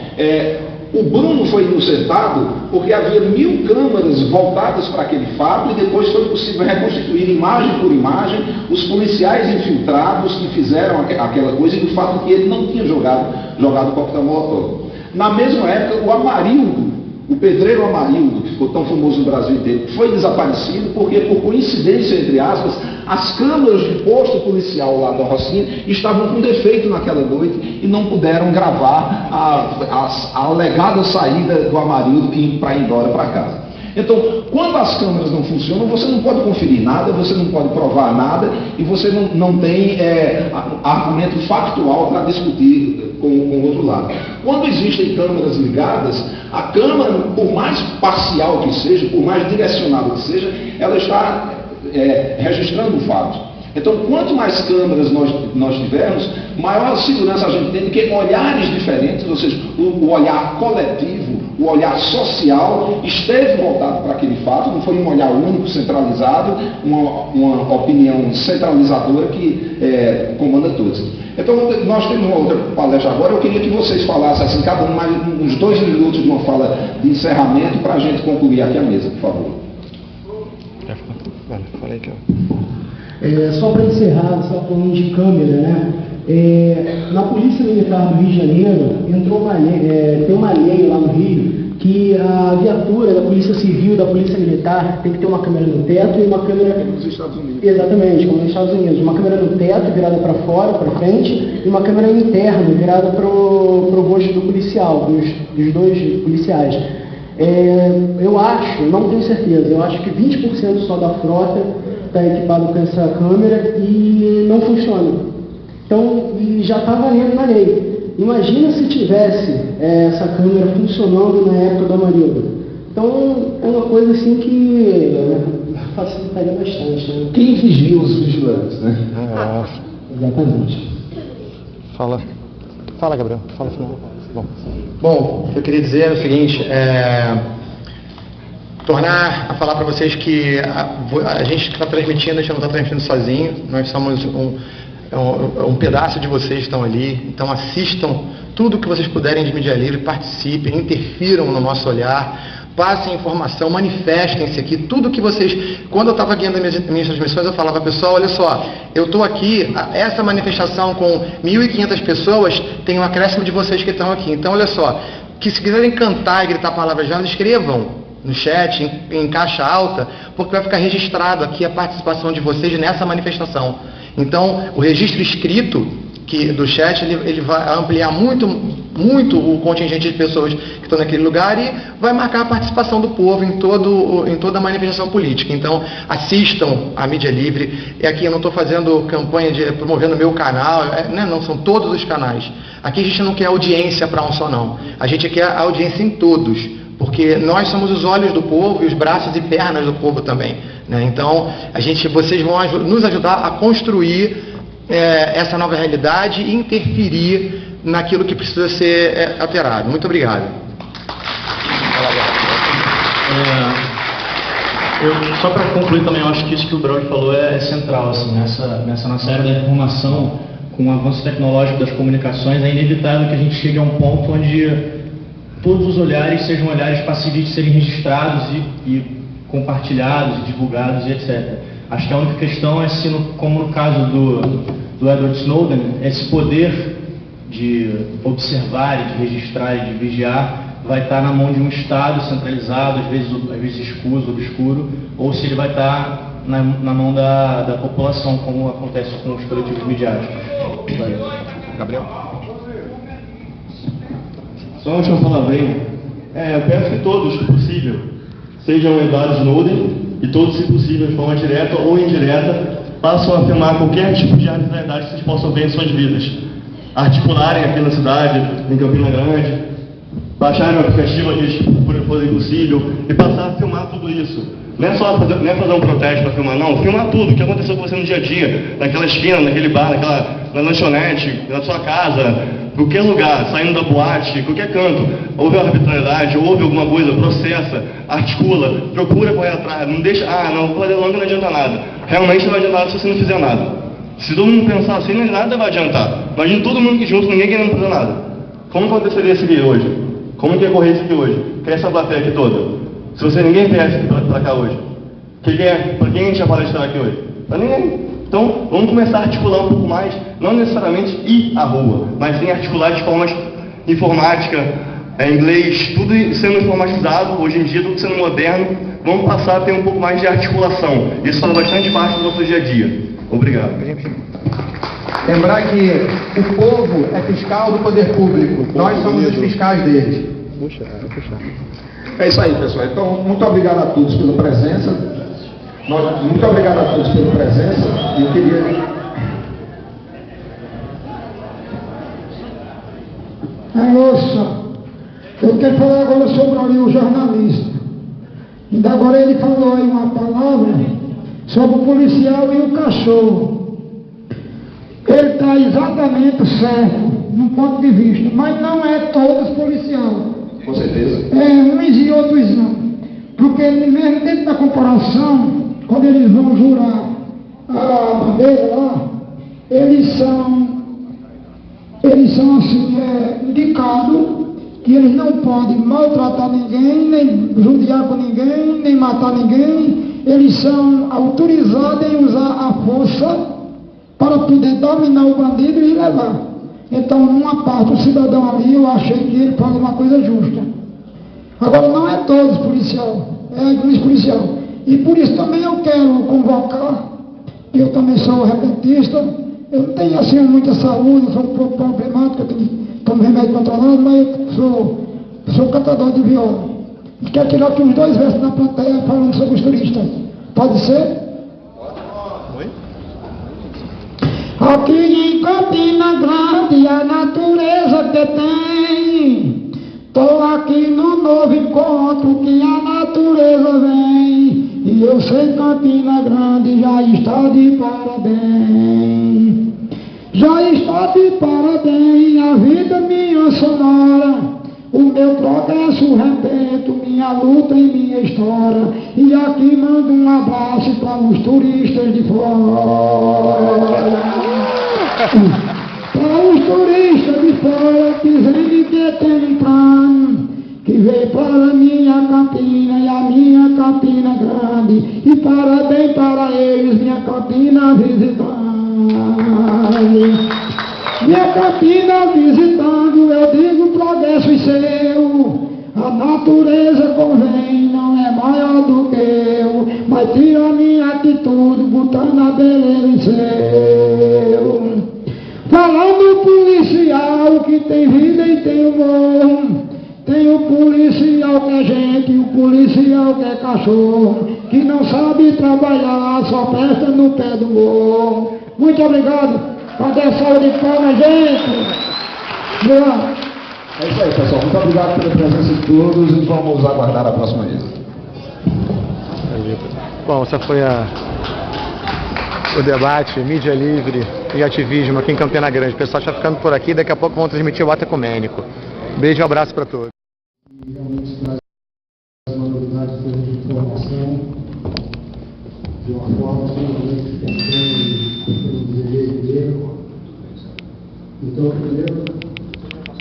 O Bruno foi inocentado porque havia 1000 câmeras voltadas para aquele fato, e depois foi possível reconstituir imagem por imagem os policiais infiltrados que fizeram aquela coisa, e o fato que ele não tinha jogado coquetel molotov. Na mesma época, o Amarildo, o pedreiro Amarildo, que ficou tão famoso no Brasil inteiro, foi desaparecido porque, por coincidência, entre aspas, as câmeras de posto policial lá da Rocinha estavam com defeito naquela noite e não puderam gravar a alegada saída do Amarildo para ir embora para casa. Então, quando as câmeras não funcionam, você não pode conferir nada, você não pode provar nada, e você não tem argumento factual para discutir com o outro lado. Quando existem câmeras ligadas, a câmera, por mais parcial que seja, por mais direcionada que seja, ela está registrando o fato. Então, quanto mais câmeras nós tivermos, maior segurança a gente tem, porque olhares diferentes, ou seja, o olhar coletivo, o olhar social, esteve voltado para aquele fato, não foi um olhar único, centralizado, uma opinião centralizadora que comanda todos. Então, nós temos uma outra palestra agora. Eu queria que vocês falassem, assim, cada um mais uns 2 minutos de uma fala de encerramento para a gente concluir aqui a mesa, por favor. Fala aí, Só para encerrar, só falando de câmera, né? Na Polícia Militar do Rio de Janeiro, entrou uma lei, tem uma lei lá no Rio, que a viatura da Polícia Civil, da Polícia Militar, tem que ter uma câmera no teto e uma câmera... Nos Estados Unidos. Exatamente, como nos Estados Unidos. Uma câmera no teto, virada para fora, para frente, e uma câmera interna, virada para o rosto do policial, dos 2 policiais. Eu acho, não tenho certeza, eu acho que 20% só da frota está equipado com essa câmera e não funciona. Então, e já está valendo na lei. Imagina se tivesse essa câmera funcionando na época do Amarildo. Então, é uma coisa assim que facilitaria bastante. Né? Quem vigia os vigilantes, né? Exatamente. Fala, Gabriel. Fala, final. Bom, eu queria dizer o seguinte, tornar a falar para vocês que a gente que está transmitindo, a gente não está transmitindo sozinho, nós somos um pedaço de vocês que estão ali, então assistam tudo que vocês puderem de mídia livre, participem, interfiram no nosso olhar, passem informação, manifestem-se aqui, tudo que vocês... Quando eu estava guiando as minhas transmissões, eu falava, pessoal, olha só, eu estou aqui, essa manifestação com 1.500 pessoas, tem um acréscimo de vocês que estão aqui, então olha só, que se quiserem cantar e gritar palavras já, escrevam no chat, em caixa alta, porque vai ficar registrado aqui a participação de vocês nessa manifestação. Então, o registro escrito do chat, ele vai ampliar muito o contingente de pessoas que estão naquele lugar e vai marcar a participação do povo em toda a manifestação política. Então, assistam a mídia livre. E aqui eu não estou fazendo campanha de promovendo o meu canal, não, são todos os canais. Aqui a gente não quer audiência para um só, não. A gente quer audiência em todos, porque nós somos os olhos do povo e os braços e pernas do povo também, né? Então, vocês vão nos ajudar a construir essa nova realidade e interferir naquilo que precisa ser alterado. Muito obrigado. Só para concluir também, eu acho que isso que o Braulio falou é central, assim, nessa nossa era da informação, com o avanço tecnológico das comunicações, é inevitável que a gente chegue a um ponto onde todos os olhares sejam olhares passíveis de serem registrados e compartilhados, e divulgados e etc. Acho que a única questão é se, como no caso do Edward Snowden, esse poder de observar, de registrar e de vigiar vai estar na mão de um Estado centralizado, às vezes escuso, obscuro, ou se ele vai estar na mão da população, como acontece com os coletivos midiáticos. Gabriel? Só uma última palavrinha. Eu peço que todos, se possível, sejam Edward Snowden e todos, se possível, de forma direta ou indireta, passam a afirmar qualquer tipo de arbitrariedade que vocês possam ver em suas vidas. Articularem aqui na cidade, em Campina Grande, baixarem o aplicativo aqui por for possível e passar a filmar tudo isso. Não é só fazer um protesto para filmar, não. Filmar tudo, o que aconteceu com você no dia a dia, naquela esquina, naquele bar, na lanchonete, na sua casa, qualquer lugar, saindo da boate, qualquer canto. Houve arbitrariedade, houve alguma coisa, processa, articula, procura correr atrás, não deixa, não, vou fazer longa, não adianta nada. Realmente não vai adiantar nada se você não fizer nada. Se todo mundo pensar assim, nada vai adiantar. Imagina todo mundo aqui junto, ninguém querendo fazer nada. Como aconteceria isso aqui hoje? Como que ia correr isso aqui hoje? Quer essa plateia aqui toda? Se você ninguém viesse para cá hoje, para quem a gente ia palestrar aqui hoje? Para ninguém. Então, vamos começar a articular um pouco mais, não necessariamente ir à rua, mas sim articular de formas informática, inglês, tudo sendo informatizado, hoje em dia, tudo sendo moderno, vamos passar a ter um pouco mais de articulação. Isso faz bastante parte do nosso dia a dia. Obrigado. Lembrar que o povo é fiscal do poder público, nós somos os fiscais deles. É isso aí, pessoal. Então, muito obrigado a todos pela presença. Muito obrigado a todos pela presença. E eu queria... Moça, eu quero falar agora sobre o jornalista. Ainda agora ele falou aí uma palavra sobre o policial e o cachorro. Ele está exatamente certo, num ponto de vista, mas não é todos policiais. Com certeza. Uns e outros não. Porque mesmo dentro da corporação, quando eles vão jurar a bandeira lá, eles são assim, indicados que eles não podem maltratar ninguém, nem judiar com ninguém, nem matar ninguém. Eles são autorizados em usar a força para poder dominar o bandido e levar. Então, numa parte, o cidadão ali, eu achei que ele faz uma coisa justa. Agora, não é todos policial, é alguns policial. E por isso também eu quero convocar, eu também sou repentista, eu não tenho assim muita saúde, eu sou um pouco problemático, eu tomo remédio controlado, mas eu sou cantador de viola. E quero tirar aqui uns 2 versos na plateia falando sobre os turistas. Pode ser? Aqui em Campina Grande a natureza que tem. Tô aqui no novo encontro que a natureza vem. E eu sei Campina Grande já está de parabéns. Já está de parabéns a vida minha sonora, o meu progresso repito, minha luta e minha história. E aqui mando um abraço para os turistas de fora. Para os turistas de fora dizendo que tem um plano, que veio para a minha Campina e a minha Campina grande. E parabéns para eles, minha Campina visitante. Minha Campina visitando, eu digo progresso seu. A natureza convém, não é maior do que eu, mas tira a minha atitude, botando a beleza em seu. Falando policial que tem vida e tem humor, tem o policial que é gente e o policial que é cachorro, que não sabe trabalhar, só presta no pé do morro. Muito obrigado. Cadê a salva de palmas, gente? Boa. É isso aí, pessoal. Muito obrigado pela presença de todos e vamos aguardar a próxima vez. Bom, essa foi o debate, mídia livre e ativismo aqui em Campina Grande. O pessoal está ficando por aqui, daqui a pouco vão transmitir o ato ecumênico. Beijo e um abraço para todos. E realmente traz uma novidade de informação de uma forma que pelo desejo dele. Então, primeiro,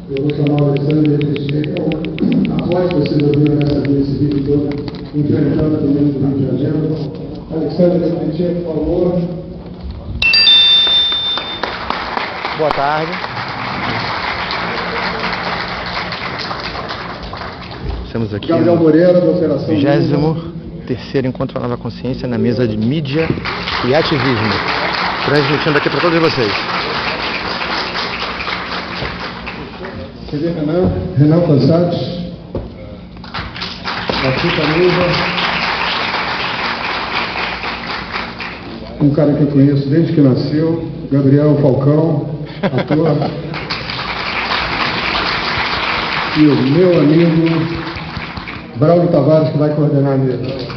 eu vou chamar o Alexandre Teixeira, após vocês ouviram esse vídeo todo, enfrentando o Rio de Janeiro. Alexandre Teixeira, por favor. Boa tarde. Estamos aqui Gabriel Moreira, da Operação 23º Encontro da Nova Consciência na mesa de mídia e ativismo, transmitindo aqui para todos vocês. Quer ver Renan Passados, aqui camisa, um cara que eu conheço desde que nasceu, Gabriel Falcão, ator, e o meu amigo Braulio Tavares, que vai coordenar a mesa.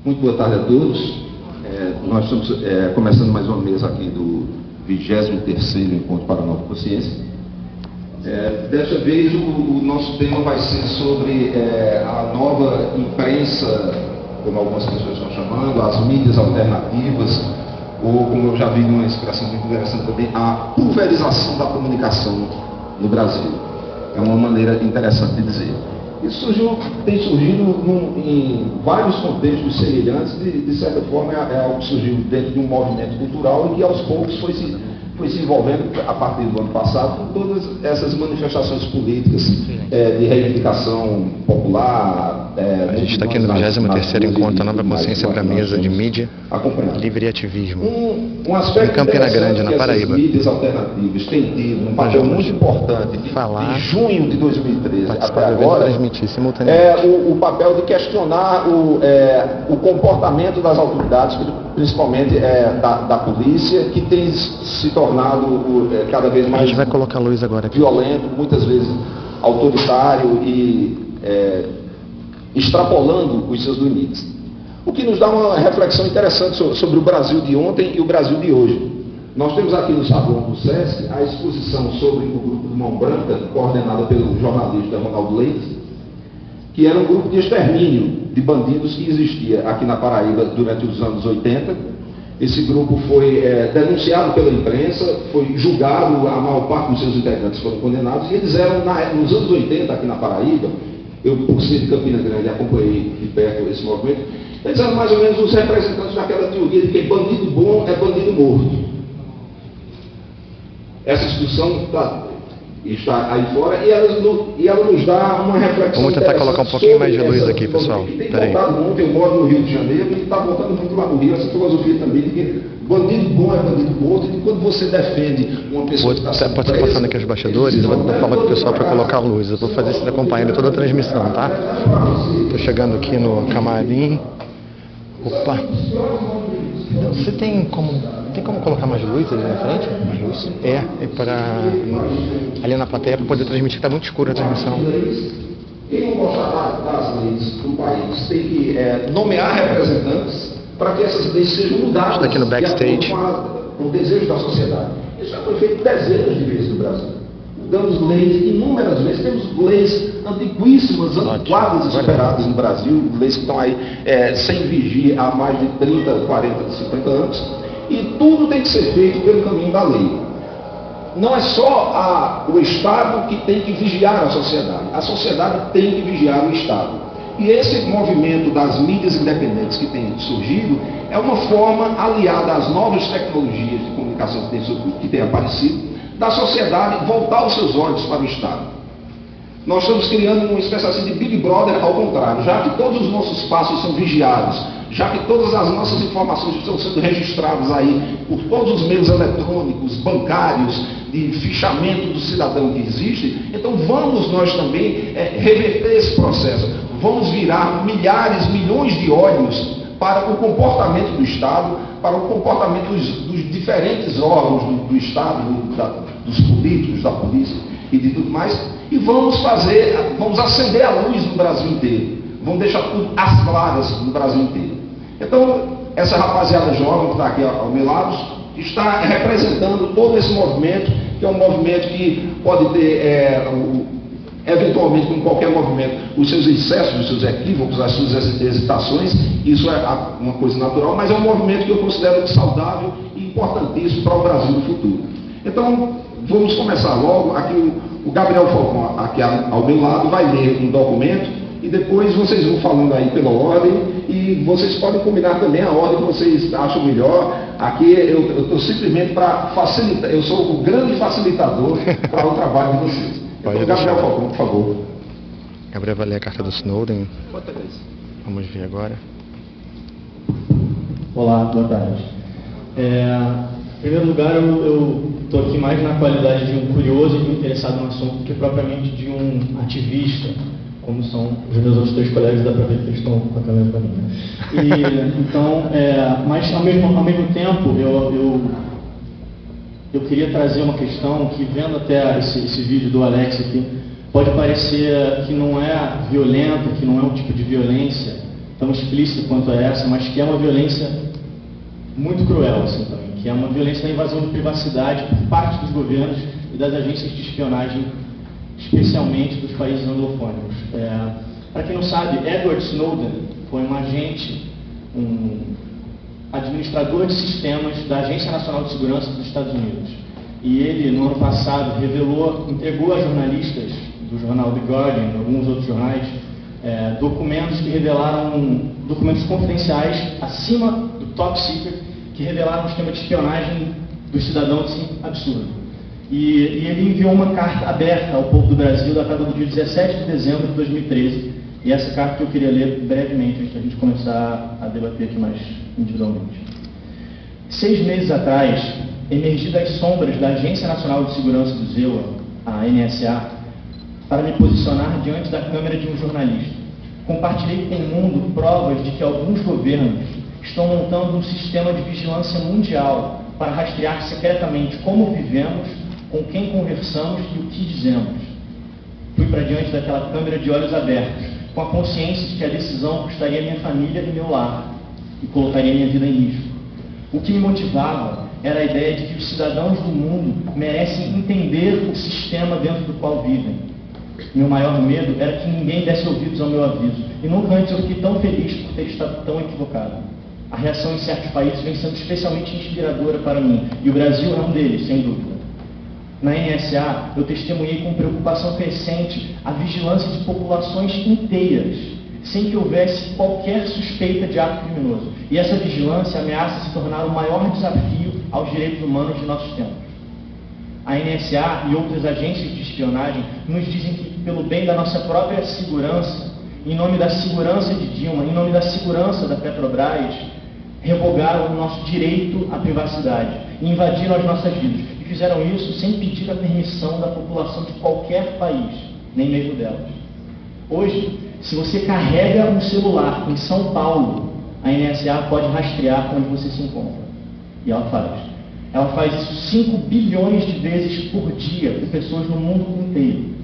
Muito boa tarde a todos. Nós estamos começando mais uma mesa aqui do 23º Encontro para a Nova Consciência. Desta vez o nosso tema vai ser sobre a nova imprensa, como algumas pessoas estão chamando, as mídias alternativas, ou como eu já vi uma expressão muito interessante também, a pulverização da comunicação no Brasil. É uma maneira interessante de dizer. Isso tem surgido em vários contextos semelhantes, de certa forma é algo que surgiu dentro de um movimento cultural e que aos poucos foi se envolvendo a partir do ano passado com todas essas manifestações políticas de reivindicação popular. A gente está aqui no 23º Encontro da Nova Consciência para a mesa de mídia livre e ativismo em Campina Grande, na Paraíba. As mídias alternativas têm tido um papel muito importante de junho de 2013 até agora, o papel de questionar o comportamento das autoridades, principalmente da polícia, que tem se tornado cada vez mais a gente vai colocar a luz agora aqui. Violento, muitas vezes autoritário e extrapolando os seus limites. O que nos dá uma reflexão interessante sobre o Brasil de ontem e o Brasil de hoje. Nós temos aqui no Salão do SESC a exposição sobre o grupo do Mão Branca, coordenada pelo jornalista Ronaldo Leite, que era um grupo de extermínio de bandidos que existia aqui na Paraíba durante os anos 80. Esse grupo foi denunciado pela imprensa, foi julgado, a maior parte dos seus integrantes foram condenados, e eles eram, nos anos 80, aqui na Paraíba, eu, por ser de Campina Grande, acompanhei de perto esse movimento, eles eram mais ou menos os representantes daquela teoria de que bandido bom é bandido morto. Essa discussão está aí fora e ela nos dá uma reflexão. Vamos tentar colocar um pouquinho mais de luz aqui, pessoal. Tem voltado muito, eu moro no Rio de Janeiro e está voltando muito lá no Rio essa filosofia também de que bandido bom é bandido morto, e quando você defende uma pessoa que está sendo pode estar passando aqui os bastidores, eu vou falar com o pessoal para colocar a luz. Eu vou fazer isso acompanhando toda a transmissão, tá? Estou chegando aqui no camarim. Opa! Você tem como colocar mais luz ali na frente? Mais luz? É para ali na plateia para poder transmitir, está muito escura a transmissão. Quem não gostar das leis do país tem que nomear representantes para que essas leis sejam mudadas. Está aqui no backstage. Com o desejo da sociedade. Isso já foi feito dezenas de vezes no Brasil. Mudamos leis inúmeras vezes, temos leis antiquíssimas, antiquadas e superadas no Brasil, leis que estão aí sem vigia há mais de 30, 40, 50 anos, e tudo tem que ser feito pelo caminho da lei. Não é só o Estado que tem que vigiar a sociedade tem que vigiar o Estado. E esse movimento das mídias independentes que tem surgido é uma forma aliada às novas tecnologias de comunicação que tem aparecido, da sociedade voltar os seus olhos para o Estado. Nós estamos criando uma espécie assim de Big Brother ao contrário, já que todos os nossos passos são vigiados, já que todas as nossas informações estão sendo registradas aí por todos os meios eletrônicos, bancários, de fichamento do cidadão que existe, então vamos nós também reverter esse processo, vamos virar milhares, milhões de olhos para o comportamento do Estado, para o comportamento dos diferentes órgãos do Estado, dos políticos, da polícia e de tudo mais, e vamos acender a luz no Brasil inteiro, vamos deixar tudo às claras no Brasil inteiro. Então, essa rapaziada jovem que está aqui ao meu lado, está representando todo esse movimento, que é um movimento que pode ter, eventualmente, como qualquer movimento, os seus excessos, os seus equívocos, as suas hesitações, isso é uma coisa natural, mas é um movimento que eu considero saudável e importantíssimo para o Brasil no futuro. Então, vamos começar logo. Aqui o Gabriel Falcão, aqui ao meu lado, vai ler um documento e depois vocês vão falando aí pela ordem e vocês podem combinar também a ordem que vocês acham melhor. Aqui eu estou simplesmente para facilitar, eu sou o grande facilitador para o trabalho de vocês. Então, Gabriel Falcão, por favor. Gabriel vai ler a carta do Snowden. Vamos ver agora. Olá, boa tarde. Em primeiro lugar, eu estou aqui mais na qualidade de um curioso e de um interessado no assunto do que propriamente de um ativista, como são os meus outros três colegas, dá para ver que eles estão com a câmera para mim. Então, mas ao mesmo tempo, eu queria trazer uma questão que, vendo até esse vídeo do Alex aqui, pode parecer que não é violenta, que não é um tipo de violência tão explícita quanto essa, mas que é uma violência muito cruel, assim, também, que é uma violência da invasão de privacidade por parte dos governos e das agências de espionagem, especialmente dos países anglofônicos. Para quem não sabe, Edward Snowden foi um agente, um administrador de sistemas da Agência Nacional de Segurança dos Estados Unidos. E ele, no ano passado, entregou a jornalistas do jornal The Guardian e alguns outros jornais documentos que revelaram, documentos confidenciais acima do top secret, que revelaram um esquema de espionagem dos cidadãos assim, absurdo. E ele enviou uma carta aberta ao povo do Brasil, datada do dia 17 de dezembro de 2013, e essa carta que eu queria ler brevemente, antes da gente começar a debater aqui mais individualmente. 6 meses atrás, emergi das sombras da Agência Nacional de Segurança do ZEUA, a NSA, para me posicionar diante da câmera de um jornalista. Compartilhei com o mundo provas de que alguns governos estão montando um sistema de vigilância mundial para rastrear secretamente como vivemos, com quem conversamos e o que dizemos. Fui para diante daquela câmera de olhos abertos, com a consciência de que a decisão custaria minha família e meu lar, e colocaria minha vida em risco. O que me motivava era a ideia de que os cidadãos do mundo merecem entender o sistema dentro do qual vivem. Meu maior medo era que ninguém desse ouvidos ao meu aviso, e nunca antes eu fiquei tão feliz por ter estado tão equivocado. A reação em certos países vem sendo especialmente inspiradora para mim, e o Brasil é um deles, sem dúvida. Na NSA, eu testemunhei com preocupação crescente a vigilância de populações inteiras, sem que houvesse qualquer suspeita de ato criminoso. E essa vigilância ameaça se tornar o maior desafio aos direitos humanos de nossos tempos. A NSA e outras agências de espionagem nos dizem que, pelo bem da nossa própria segurança, em nome da segurança de Dilma, em nome da segurança da Petrobras, revogaram o nosso direito à privacidade e invadiram as nossas vidas. E fizeram isso sem pedir a permissão da população de qualquer país, nem mesmo delas. Hoje, se você carrega um celular em São Paulo, a NSA pode rastrear onde você se encontra. E ela faz. Ela faz isso 5 bilhões de vezes por dia com pessoas no mundo inteiro.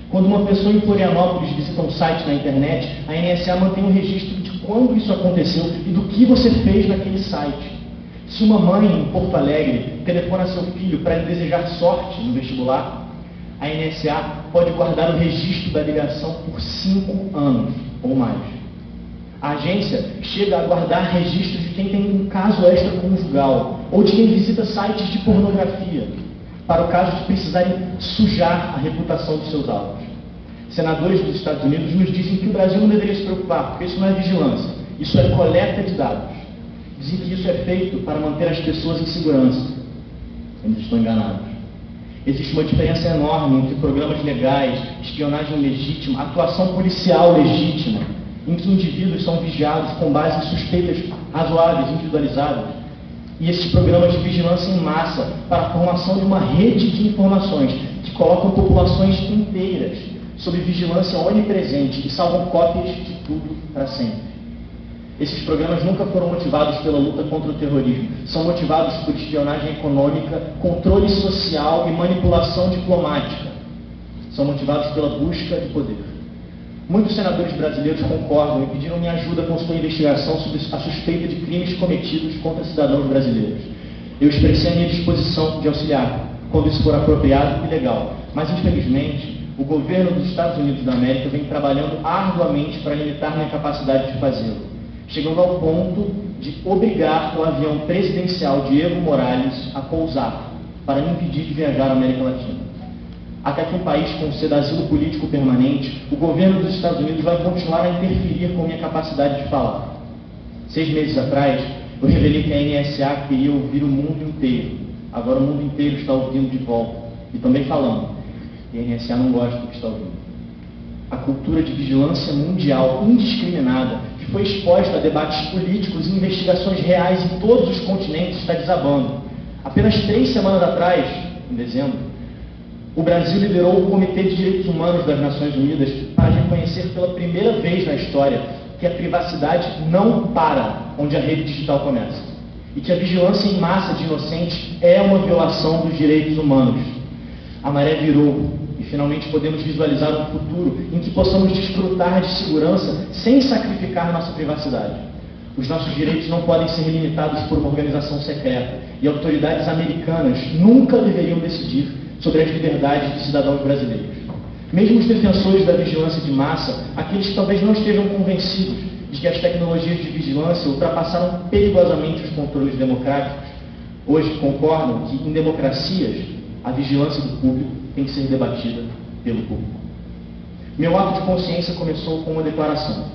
Quando uma pessoa em Florianópolis visita um site na internet, a NSA mantém um registro de quando isso aconteceu e do que você fez naquele site. Se uma mãe em Porto Alegre telefona seu filho para lhe desejar sorte no vestibular, a NSA pode guardar o registro da ligação por 5 anos ou mais. A agência chega a guardar registros de quem tem um caso extraconjugal ou de quem visita sites de pornografia, para o caso de precisarem sujar a reputação dos seus alvos. Senadores dos Estados Unidos nos dizem que o Brasil não deveria se preocupar, porque isso não é vigilância, isso é coleta de dados. Dizem que isso é feito para manter as pessoas em segurança. Eles estão enganados. Existe uma diferença enorme entre programas legais, espionagem legítima, atuação policial legítima, em que indivíduos são vigiados com base em suspeitas razoáveis, individualizadas, e esses programas de vigilância em massa para a formação de uma rede de informações que colocam populações inteiras sob vigilância onipresente e salvam cópias de tudo para sempre. Esses programas nunca foram motivados pela luta contra o terrorismo. São motivados por espionagem econômica, controle social e manipulação diplomática. São motivados pela busca de poder. Muitos senadores brasileiros concordam e pediram minha ajuda com sua investigação sobre a suspeita de crimes cometidos contra cidadãos brasileiros. Eu expressei a minha disposição de auxiliar, quando isso for apropriado e legal. Mas, infelizmente, o governo dos Estados Unidos da América vem trabalhando arduamente para limitar minha capacidade de fazê-lo, chegando ao ponto de obrigar o avião presidencial de Evo Morales a pousar, para me impedir de viajar à América Latina. Até que um país com sede de asilo político permanente, o governo dos Estados Unidos vai continuar a interferir com minha capacidade de falar. 6 meses atrás, eu revelei que a NSA queria ouvir o mundo inteiro. Agora o mundo inteiro está ouvindo de volta. E também falando. E a NSA não gosta do que está ouvindo. A cultura de vigilância mundial indiscriminada, que foi exposta a debates políticos e investigações reais em todos os continentes, está desabando. Apenas 3 semanas atrás, em dezembro, o Brasil liderou o Comitê de Direitos Humanos das Nações Unidas para reconhecer pela primeira vez na história que a privacidade não para onde a rede digital começa e que a vigilância em massa de inocentes é uma violação dos direitos humanos. A maré virou e finalmente podemos visualizar um futuro em que possamos desfrutar de segurança sem sacrificar nossa privacidade. Os nossos direitos não podem ser limitados por uma organização secreta e autoridades americanas nunca deveriam decidir sobre as liberdades dos cidadãos brasileiros. Mesmo os defensores da vigilância de massa, aqueles que talvez não estejam convencidos de que as tecnologias de vigilância ultrapassaram perigosamente os controles democráticos, hoje concordam que, em democracias, a vigilância do público tem que ser debatida pelo público. Meu ato de consciência começou com uma declaração.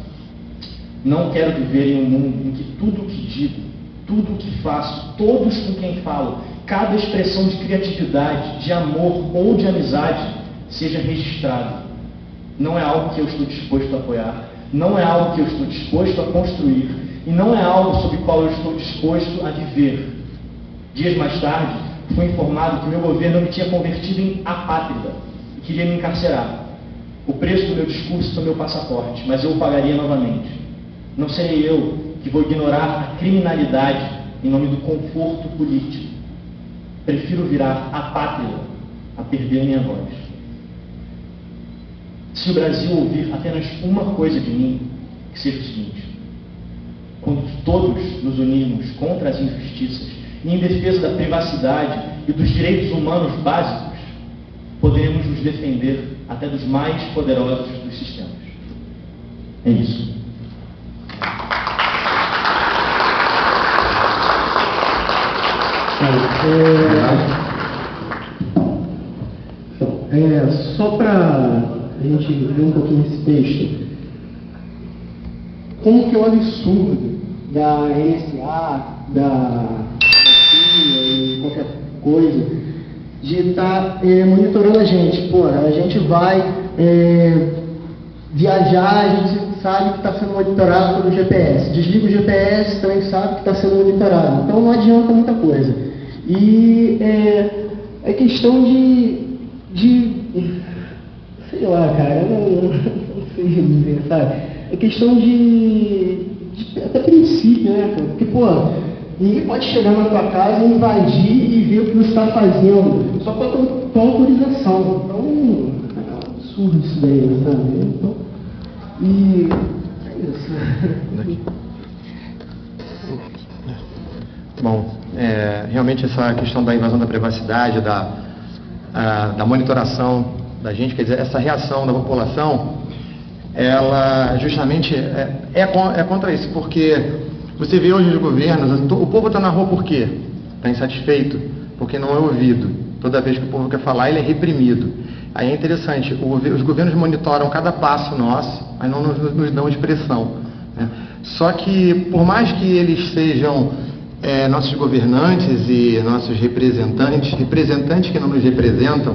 Não quero viver em um mundo em que tudo o que digo, tudo o que faço, todos com quem falo, cada expressão de criatividade, de amor ou de amizade seja registrado. Não é algo que eu estou disposto a apoiar, não é algo que eu estou disposto a construir e não é algo sobre o qual eu estou disposto a viver. Dias mais tarde, fui informado que meu governo me tinha convertido em apátrida e queria me encarcerar. O preço do meu discurso é o meu passaporte, mas eu o pagaria novamente. Não serei eu que vou ignorar a criminalidade em nome do conforto político. Prefiro virar apátrida a perder minha voz. Se o Brasil ouvir apenas uma coisa de mim, que seja o seguinte: quando todos nos unirmos contra as injustiças e em defesa da privacidade e dos direitos humanos básicos, poderemos nos defender até dos mais poderosos dos sistemas. É isso. Só para a gente ver um pouquinho esse texto, como que é o absurdo da NSA, da CIA e qualquer coisa, de estar monitorando a gente. Pô, a gente vai viajar, a gente sabe que está sendo monitorado pelo GPS. Desliga o GPS, também sabe que está sendo monitorado. Então não adianta muita coisa. E é questão de sei lá, cara, eu não sei dizer, sabe? É questão de até princípio, né, cara? Porque, pô, ninguém pode chegar na tua casa, invadir e ver o que você está fazendo, só com a tua autorização. Então, é um absurdo isso daí, sabe? Então, e é isso. Bom, realmente essa questão da invasão da privacidade, da monitoração da gente, quer dizer, essa reação da população, ela justamente é contra isso, porque você vê hoje os governos, o povo está na rua por quê? Está insatisfeito, porque não é ouvido. Toda vez que o povo quer falar, ele é reprimido. Aí é interessante, os governos monitoram cada passo nosso, mas não nos dão expressão, né? Só que, por mais que eles sejam nossos governantes e nossos representantes que não nos representam,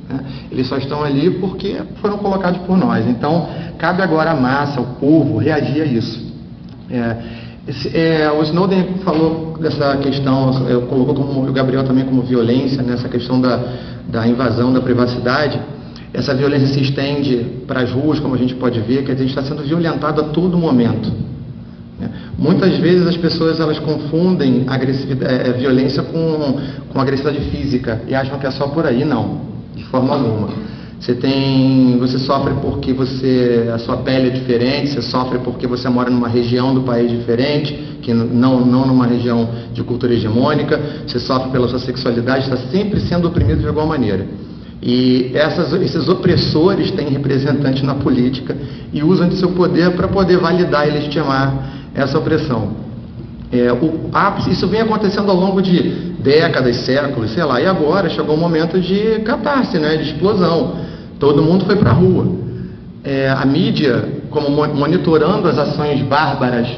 né, eles só estão ali porque foram colocados por nós. Então, cabe agora à massa, ao povo, reagir a isso. O Snowden falou dessa questão, colocou como o Gabriel também como violência, nessa questão da invasão da privacidade. Essa violência se estende para as ruas, como a gente pode ver, que a gente está sendo violentado a todo momento. Muitas vezes as pessoas elas confundem violência com agressividade física e acham que é só por aí. Não, de forma alguma. Você sofre porque a sua pele é diferente, você sofre porque você mora numa região do país diferente, que não numa região de cultura hegemônica, você sofre pela sua sexualidade, está sempre sendo oprimido de alguma maneira. E esses opressores têm representantes na política e usam de seu poder para poder validar e legitimar essa opressão. O ápice, isso vem acontecendo ao longo de décadas, séculos, sei lá, e agora chegou um momento de catarse, né, de explosão. Todo mundo foi para a rua. A mídia, como monitorando as ações bárbaras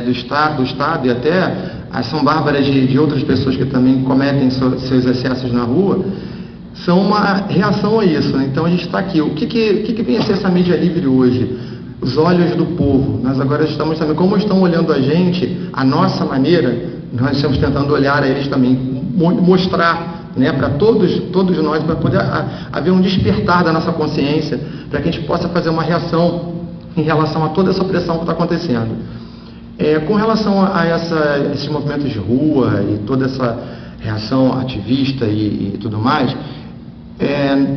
do Estado e até ação bárbaras de outras pessoas que também cometem seus excessos na rua, são uma reação a isso, né? Então a gente está aqui. O que vem a ser essa mídia livre hoje? Os olhos do povo. Nós agora estamos também, como estão olhando a gente, a nossa maneira, nós estamos tentando olhar a eles também, mostrar, né, para todos nós, para poder haver um despertar da nossa consciência, para que a gente possa fazer uma reação em relação a toda essa opressão que está acontecendo. Com relação a esses movimentos de rua e toda essa reação ativista e tudo mais,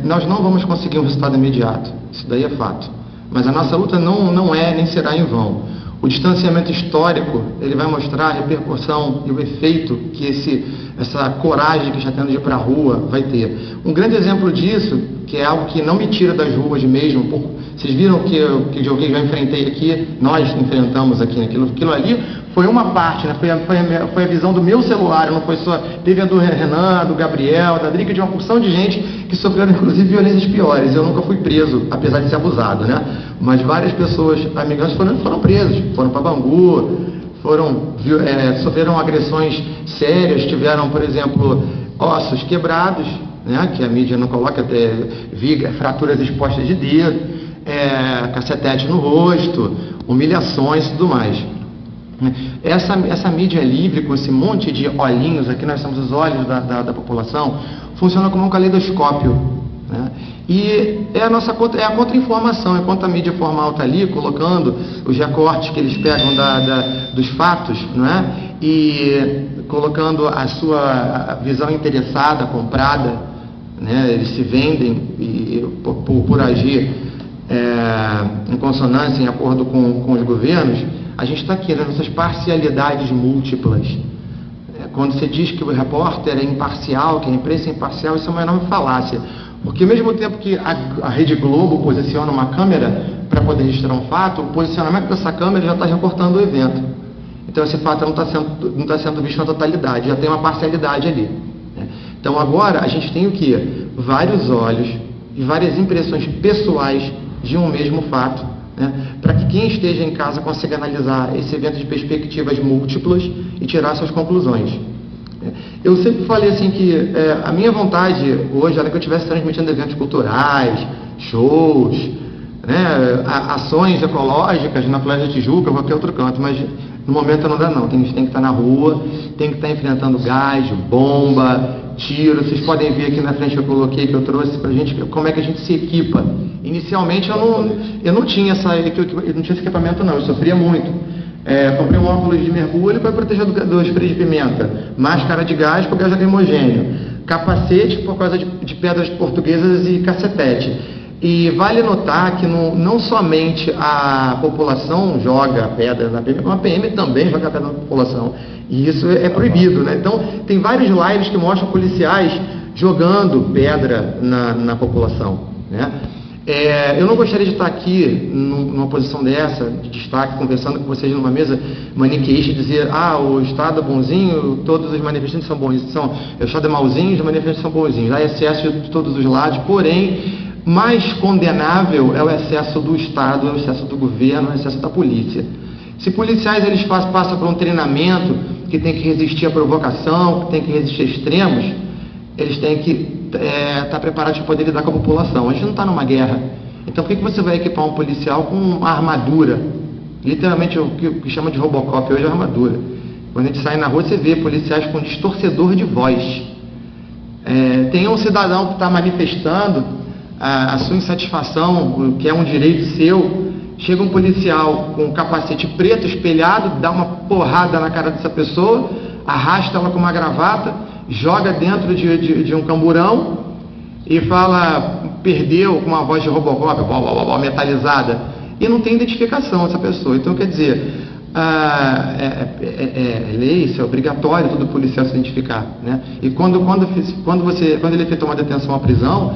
nós não vamos conseguir um resultado imediato, isso daí é fato. Mas a nossa luta não é nem será em vão. O distanciamento histórico, ele vai mostrar a repercussão e o efeito que essa coragem que está tendo de ir para a rua vai ter. Um grande exemplo disso, que é algo que não me tira das ruas mesmo, vocês viram que eu já enfrentei aqui, nós enfrentamos aqui, aquilo ali foi uma parte, né? Foi a visão do meu celular, não foi só, teve a do Renan, do Gabriel, da Drica, de uma porção de gente que sofreram inclusive violências piores. Eu nunca fui preso, apesar de ser abusado, né? Mas várias pessoas, amigas, foram presos, foram para Bangu, sofreram agressões sérias, tiveram, por exemplo, ossos quebrados, né? Que a mídia não coloca, até fraturas expostas de dedo, cacetete no rosto, humilhações e tudo mais. Essa mídia livre, com esse monte de olhinhos, aqui nós temos os olhos da população, funciona como um caleidoscópio, né? E a contra-informação, enquanto a mídia formal está ali, colocando os recortes que eles pegam dos fatos, não é? E colocando a sua visão interessada, comprada, né? Eles se vendem por agir em consonância, em acordo com os governos. A gente está aqui nessas parcialidades múltiplas. Quando você diz que o repórter é imparcial, que a imprensa é imparcial, isso é uma enorme falácia. Porque ao mesmo tempo que a Rede Globo posiciona uma câmera para poder registrar um fato, o posicionamento dessa câmera já está recortando o evento. Então esse fato não está sendo visto na totalidade, já tem uma parcialidade ali. Então agora a gente tem o quê? Vários olhos e várias impressões pessoais de um mesmo fato, né? Para que quem esteja em casa consiga analisar esse evento de perspectivas múltiplas e tirar suas conclusões. Eu sempre falei assim que a minha vontade hoje era que eu estivesse transmitindo eventos culturais, shows, né, ações ecológicas na Praia da Tijuca ou qualquer outro canto, mas no momento não dá não, a gente tem que estar na rua, tem que estar enfrentando gás, bomba, tiro. Vocês podem ver aqui na frente que eu coloquei, que eu trouxe pra gente, como é que a gente se equipa. Inicialmente eu não tinha esse equipamento não, eu sofria muito. Comprei um óculos de mergulho para proteger do spray de pimenta, máscara de gás por gás lacrimogêneo, capacete por causa de pedras portuguesas e cacetete. E vale notar que não somente a população joga pedra na PM, como a PM também joga pedra na população. E isso é proibido, né? Então, tem vários lives que mostram policiais jogando pedra na população, né? Eu não gostaria de estar aqui numa posição dessa, de destaque, conversando com vocês numa mesa maniqueísta e dizer, o Estado é bonzinho, todos os manifestantes são bonzinhos, o Estado é malzinho, os manifestantes são bonzinhos. Há excesso de todos os lados, porém, mais condenável é o excesso do Estado, é o excesso do governo, é o excesso da polícia. Se policiais eles passam por um treinamento que tem que resistir à provocação, que tem que resistir a extremos, eles têm que estar preparados para poder lidar com a população. A gente não está numa guerra. Então por que você vai equipar um policial com uma armadura? Literalmente o que chama de Robocop hoje é armadura. Quando a gente sai na rua você vê policiais com distorcedor de voz. Tem um cidadão que está manifestando a sua insatisfação, que é um direito seu, chega um policial com um capacete preto espelhado, dá uma porrada na cara dessa pessoa, arrasta ela com uma gravata, joga dentro de um camburão e fala, perdeu, com uma voz de Robocop, metalizada, e não tem identificação essa pessoa. Então, quer dizer, lei, isso é obrigatório todo policial se identificar, né? E quando ele efetua uma detenção à prisão,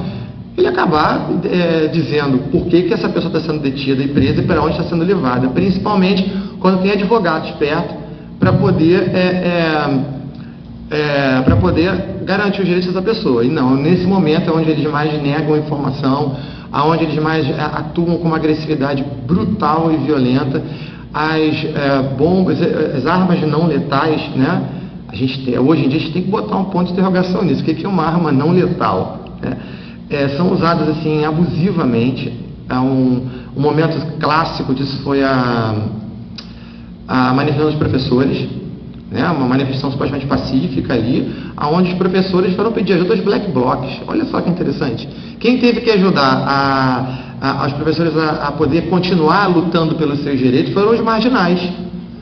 ele acabar dizendo por que essa pessoa está sendo detida e presa e para onde está sendo levada, principalmente quando tem advogados perto para poder garantir os direitos dessa pessoa. E não, nesse momento é onde eles mais negam a informação, aonde eles mais atuam com uma agressividade brutal e violenta, as bombas, as armas não letais, né? Hoje em dia a gente tem que botar um ponto de interrogação nisso. O que é uma arma não letal, né? São usadas assim abusivamente. Um momento clássico disso foi a manifestação dos professores, né? Uma manifestação supostamente pacífica ali, onde os professores foram pedir ajuda aos black blocs. Olha só que interessante. Quem teve que ajudar os professores a poder continuar lutando pelos seus direitos foram os marginais,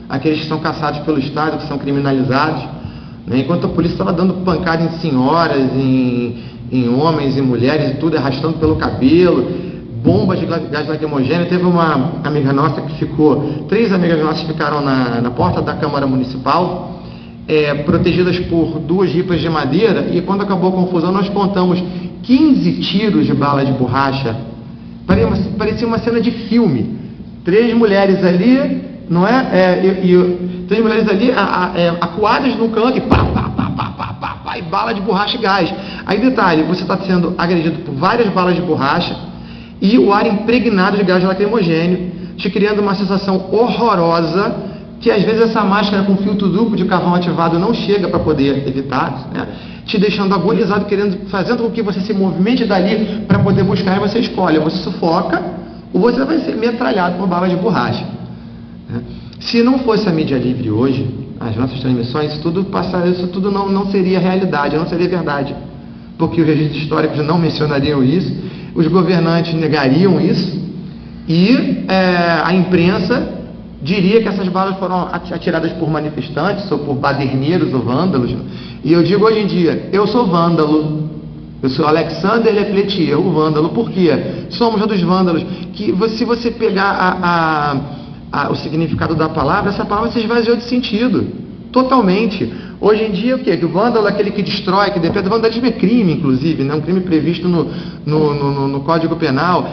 aqueles que são caçados pelo Estado, que são criminalizados, né? Enquanto a polícia estava dando pancada em senhoras, em homens e mulheres e tudo, arrastando pelo cabelo, bombas de gás lacrimogêneo. Teve uma amiga nossa que ficou, 3 amigas nossas ficaram na porta da Câmara Municipal, protegidas por 2 ripas de madeira, e quando acabou a confusão nós contamos 15 tiros de bala de borracha. Parecia uma cena de filme. 3 mulheres ali, não é? 3 mulheres ali acuadas no canto e pá, e bala de borracha e gás. Aí detalhe, você está sendo agredido por várias balas de borracha e o ar impregnado de gás lacrimogêneo, te criando uma sensação horrorosa, que às vezes essa máscara com filtro duplo de carvão ativado não chega para poder evitar, né? Te deixando agonizado, fazendo com que você se movimente dali para poder buscar, e você escolhe, ou você sufoca, ou você vai ser metralhado por balas de borracha, né? Se não fosse a mídia livre hoje, as nossas transmissões, isso tudo não seria realidade, não seria verdade, porque os registros históricos não mencionariam isso, os governantes negariam isso, e a imprensa diria que essas balas foram atiradas por manifestantes, ou por baderneiros ou vândalos. E eu digo hoje em dia, eu sou vândalo, eu sou Alexander Lepeletier, o vândalo. Por quê? Somos dos vândalos, que se você pegar o significado da palavra, essa palavra se esvaziou de sentido, totalmente. Hoje em dia, o quê? Que o vândalo é aquele que destrói, que depende. Vandalismo é crime, inclusive, né? Um crime previsto no Código Penal.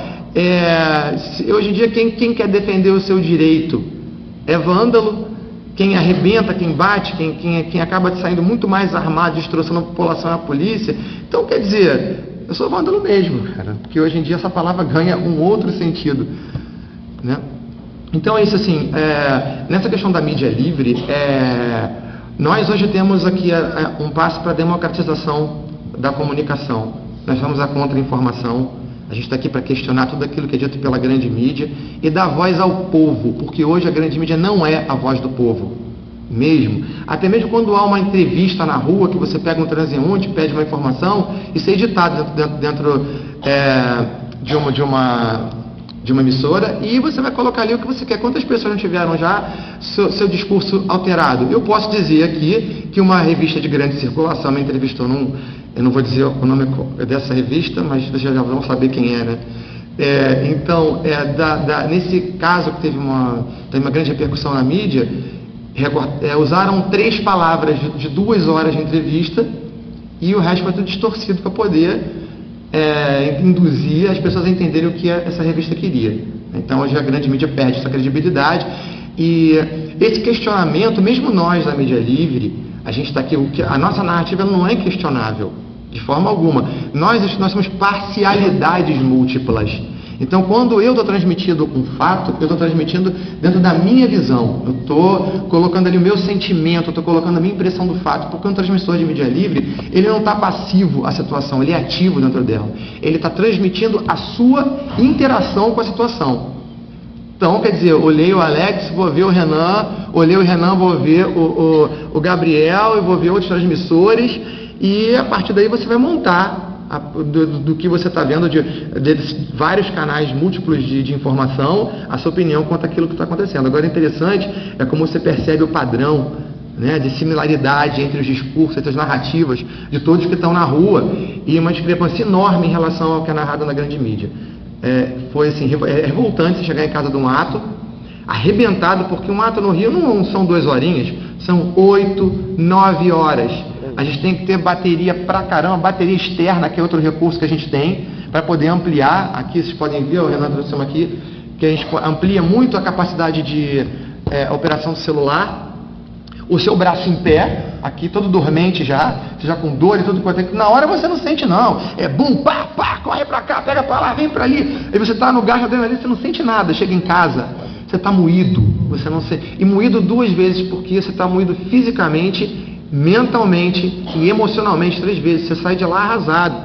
Hoje em dia, quem quer defender o seu direito é vândalo. Quem arrebenta, quem bate, quem acaba saindo muito mais armado, destroçando a população, é a polícia. Então, quer dizer, eu sou vândalo mesmo, cara, porque hoje em dia essa palavra ganha um outro sentido, né? Então é isso, assim, nessa questão da mídia livre, nós hoje temos aqui um passo para a democratização da comunicação. Nós vamos à contra-informação, a gente está aqui para questionar tudo aquilo que é dito pela grande mídia e dar voz ao povo, porque hoje a grande mídia não é a voz do povo, mesmo. Até mesmo quando há uma entrevista na rua, que você pega um transeunte, pede uma informação, isso é editado dentro de uma emissora, e você vai colocar ali o que você quer. Quantas pessoas não tiveram já seu discurso alterado? Eu posso dizer aqui que uma revista de grande circulação me entrevistou eu não vou dizer o nome dessa revista, mas vocês já vão saber quem é, né? Então, nesse caso que teve uma grande repercussão na mídia, usaram 3 palavras de 2 horas de entrevista e o resto foi tudo distorcido para poder induzir as pessoas a entenderem o que essa revista queria. Então, hoje a grande mídia perde essa credibilidade e esse questionamento, mesmo nós da mídia livre, a gente está aqui, a nossa narrativa não é questionável, de forma alguma. Nós somos parcialidades múltiplas. Então, quando eu estou transmitindo um fato, eu estou transmitindo dentro da minha visão. Eu estou colocando ali o meu sentimento, eu estou colocando a minha impressão do fato, porque um transmissor de mídia livre, ele não está passivo à situação, ele é ativo dentro dela. Ele está transmitindo a sua interação com a situação. Então, quer dizer, olhei o Alex, vou ver o Renan, olhei o Renan, vou ver o Gabriel, e vou ver outros transmissores, e a partir daí você vai montar do que você está vendo de vários canais múltiplos de informação, a sua opinião quanto àquilo que está acontecendo. Agora, interessante é como você percebe o padrão, né, de similaridade entre os discursos, entre as narrativas de todos que estão na rua, e uma discrepância enorme em relação ao que é narrado na grande mídia. Foi assim, revoltante chegar em casa de um ato, arrebentado, porque um ato no Rio não são 2 horinhas, são 8, 9 horas. A gente tem que ter bateria pra caramba, bateria externa, que é outro recurso que a gente tem, para poder ampliar. Aqui vocês podem ver, o Renato trouxe aqui, que a gente amplia muito a capacidade de operação do celular. O seu braço em pé, aqui todo dormente já, você já com dor e tudo quanto é que na hora você não sente não, bum, pá, pá, corre pra cá, pega pra lá, vem pra ali, aí você tá no gás de adrenalina, você não sente nada, chega em casa, você tá moído, você não sente, e moído 2 vezes, porque você tá moído fisicamente, mentalmente e emocionalmente 3 vezes, você sai de lá arrasado.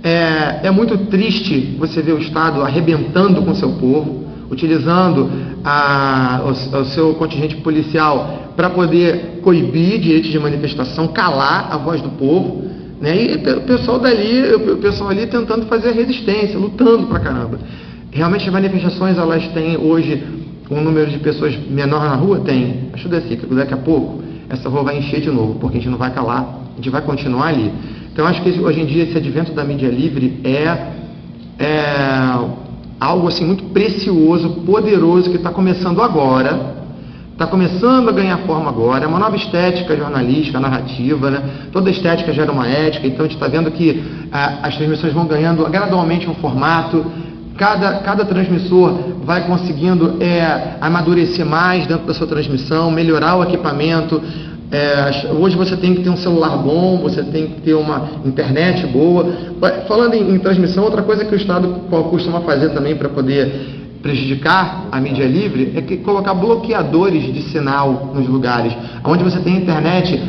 É muito triste você ver o Estado arrebentando com o seu povo, utilizando o seu contingente policial para poder coibir direitos de manifestação, calar a voz do povo, né? E o pessoal ali tentando fazer a resistência, lutando pra caramba. Realmente as manifestações, elas têm hoje um número de pessoas menor na rua? Tem. Acho que daqui a pouco essa rua vai encher de novo, porque a gente não vai calar, a gente vai continuar ali. Então acho que hoje em dia esse advento da mídia livre é algo assim muito precioso, poderoso, que está começando agora, está começando a ganhar forma agora. É uma nova estética jornalística, narrativa, né? Toda estética gera uma ética, então a gente está vendo que as transmissões vão ganhando gradualmente um formato, cada transmissor vai conseguindo amadurecer mais dentro da sua transmissão, melhorar o equipamento. Hoje você tem que ter um celular bom, você tem que ter uma internet boa. Falando em transmissão, outra coisa que o Estado costuma fazer também para poder prejudicar a mídia livre é que colocar bloqueadores de sinal nos lugares, onde você tem internet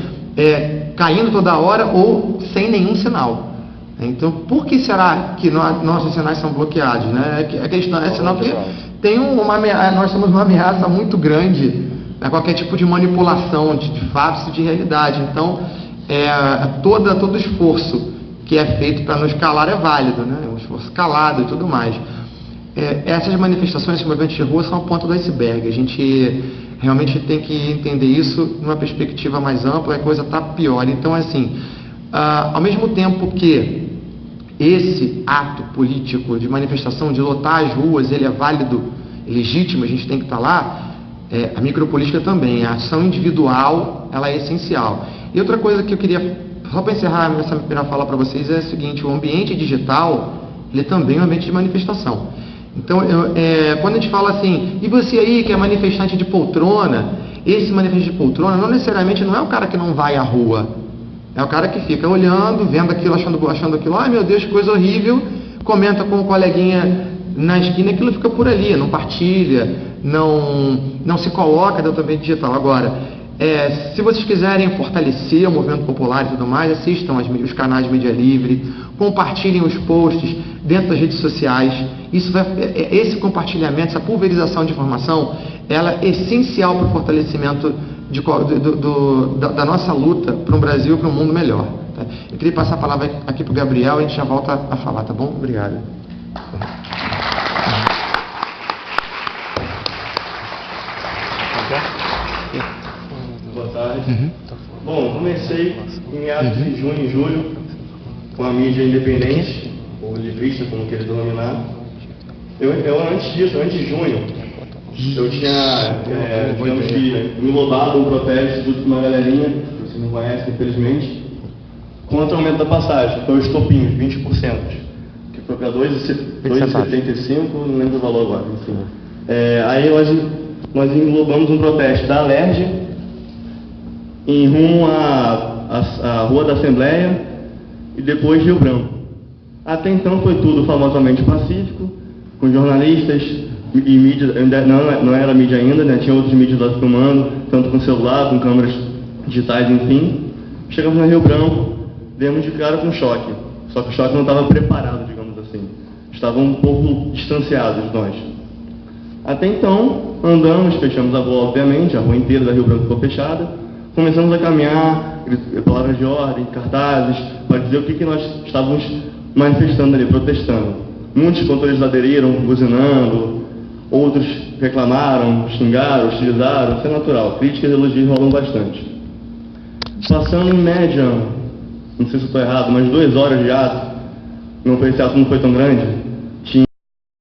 caindo toda hora ou sem nenhum sinal. Então, por que será que nossos sinais são bloqueados, né? É sinal que tem nós somos uma ameaça muito grande a qualquer tipo de manipulação de fatos e de realidade. Então, todo esforço que é feito para nos calar é válido, né? Um esforço calado e tudo mais. Essas manifestações, esses movimentos de rua são a ponta do iceberg. A gente realmente tem que entender isso numa perspectiva mais ampla, a coisa está pior. Então, assim, ao mesmo tempo que esse ato político de manifestação, de lotar as ruas, ele é válido, legítimo, a gente tem que estar lá, a micropolítica também, a ação individual, ela é essencial. E outra coisa que eu queria, só para encerrar essa primeira fala para vocês, é o seguinte: o ambiente digital, ele é também um ambiente de manifestação. Então, quando a gente fala assim, e você aí que é manifestante de poltrona, esse manifestante de poltrona não necessariamente não é o cara que não vai à rua, é o cara que fica olhando, vendo aquilo, achando aquilo, ai meu Deus, que coisa horrível, comenta com um coleguinha na esquina, aquilo fica por ali, não partilha, não se coloca dentro do ambiente digital. Agora, se vocês quiserem fortalecer o movimento popular e tudo mais, assistam os canais de mídia livre, compartilhem os posts dentro das redes sociais. Esse compartilhamento, essa pulverização de informação, ela é essencial para o fortalecimento da nossa luta para um Brasil, para um mundo melhor. Tá? Eu queria passar a palavra aqui para o Gabriel e a gente já volta a falar, tá bom? Obrigado. Bom, comecei em meados de junho e julho com a mídia independente, ou livrista, como querer denominar. Eu antes disso, antes de junho, eu tinha, digamos que, englobado um protesto de uma galerinha, que você não conhece, infelizmente, contra o aumento da passagem, que foi o estopim, 20%, que foi para 2,75, não lembro o valor agora, enfim. Aí nós englobamos um protesto da Alerj em rumo à Rua da Assembleia e depois Rio Branco. Até então foi tudo famosamente pacífico, com jornalistas e mídia, não era mídia ainda, né? Tinha outros mídias lá filmando, tanto com celular, com câmeras digitais, enfim. Chegamos no Rio Branco, demos de cara com choque, só que o choque não estava preparado, digamos assim. Estava um pouco distanciados nós. Até então, andamos, fechamos a rua, obviamente, a rua inteira da Rio Branco ficou fechada. Começamos a caminhar, palavras de ordem, cartazes, para dizer o que nós estávamos manifestando ali, protestando. Muitos condutores aderiram, buzinando, outros reclamaram, xingaram, hostilizaram, isso é natural. Críticas e elogios rolam bastante. Passando em média, não sei se eu estou errado, mas 2 horas de ato, esse ato não foi tão grande,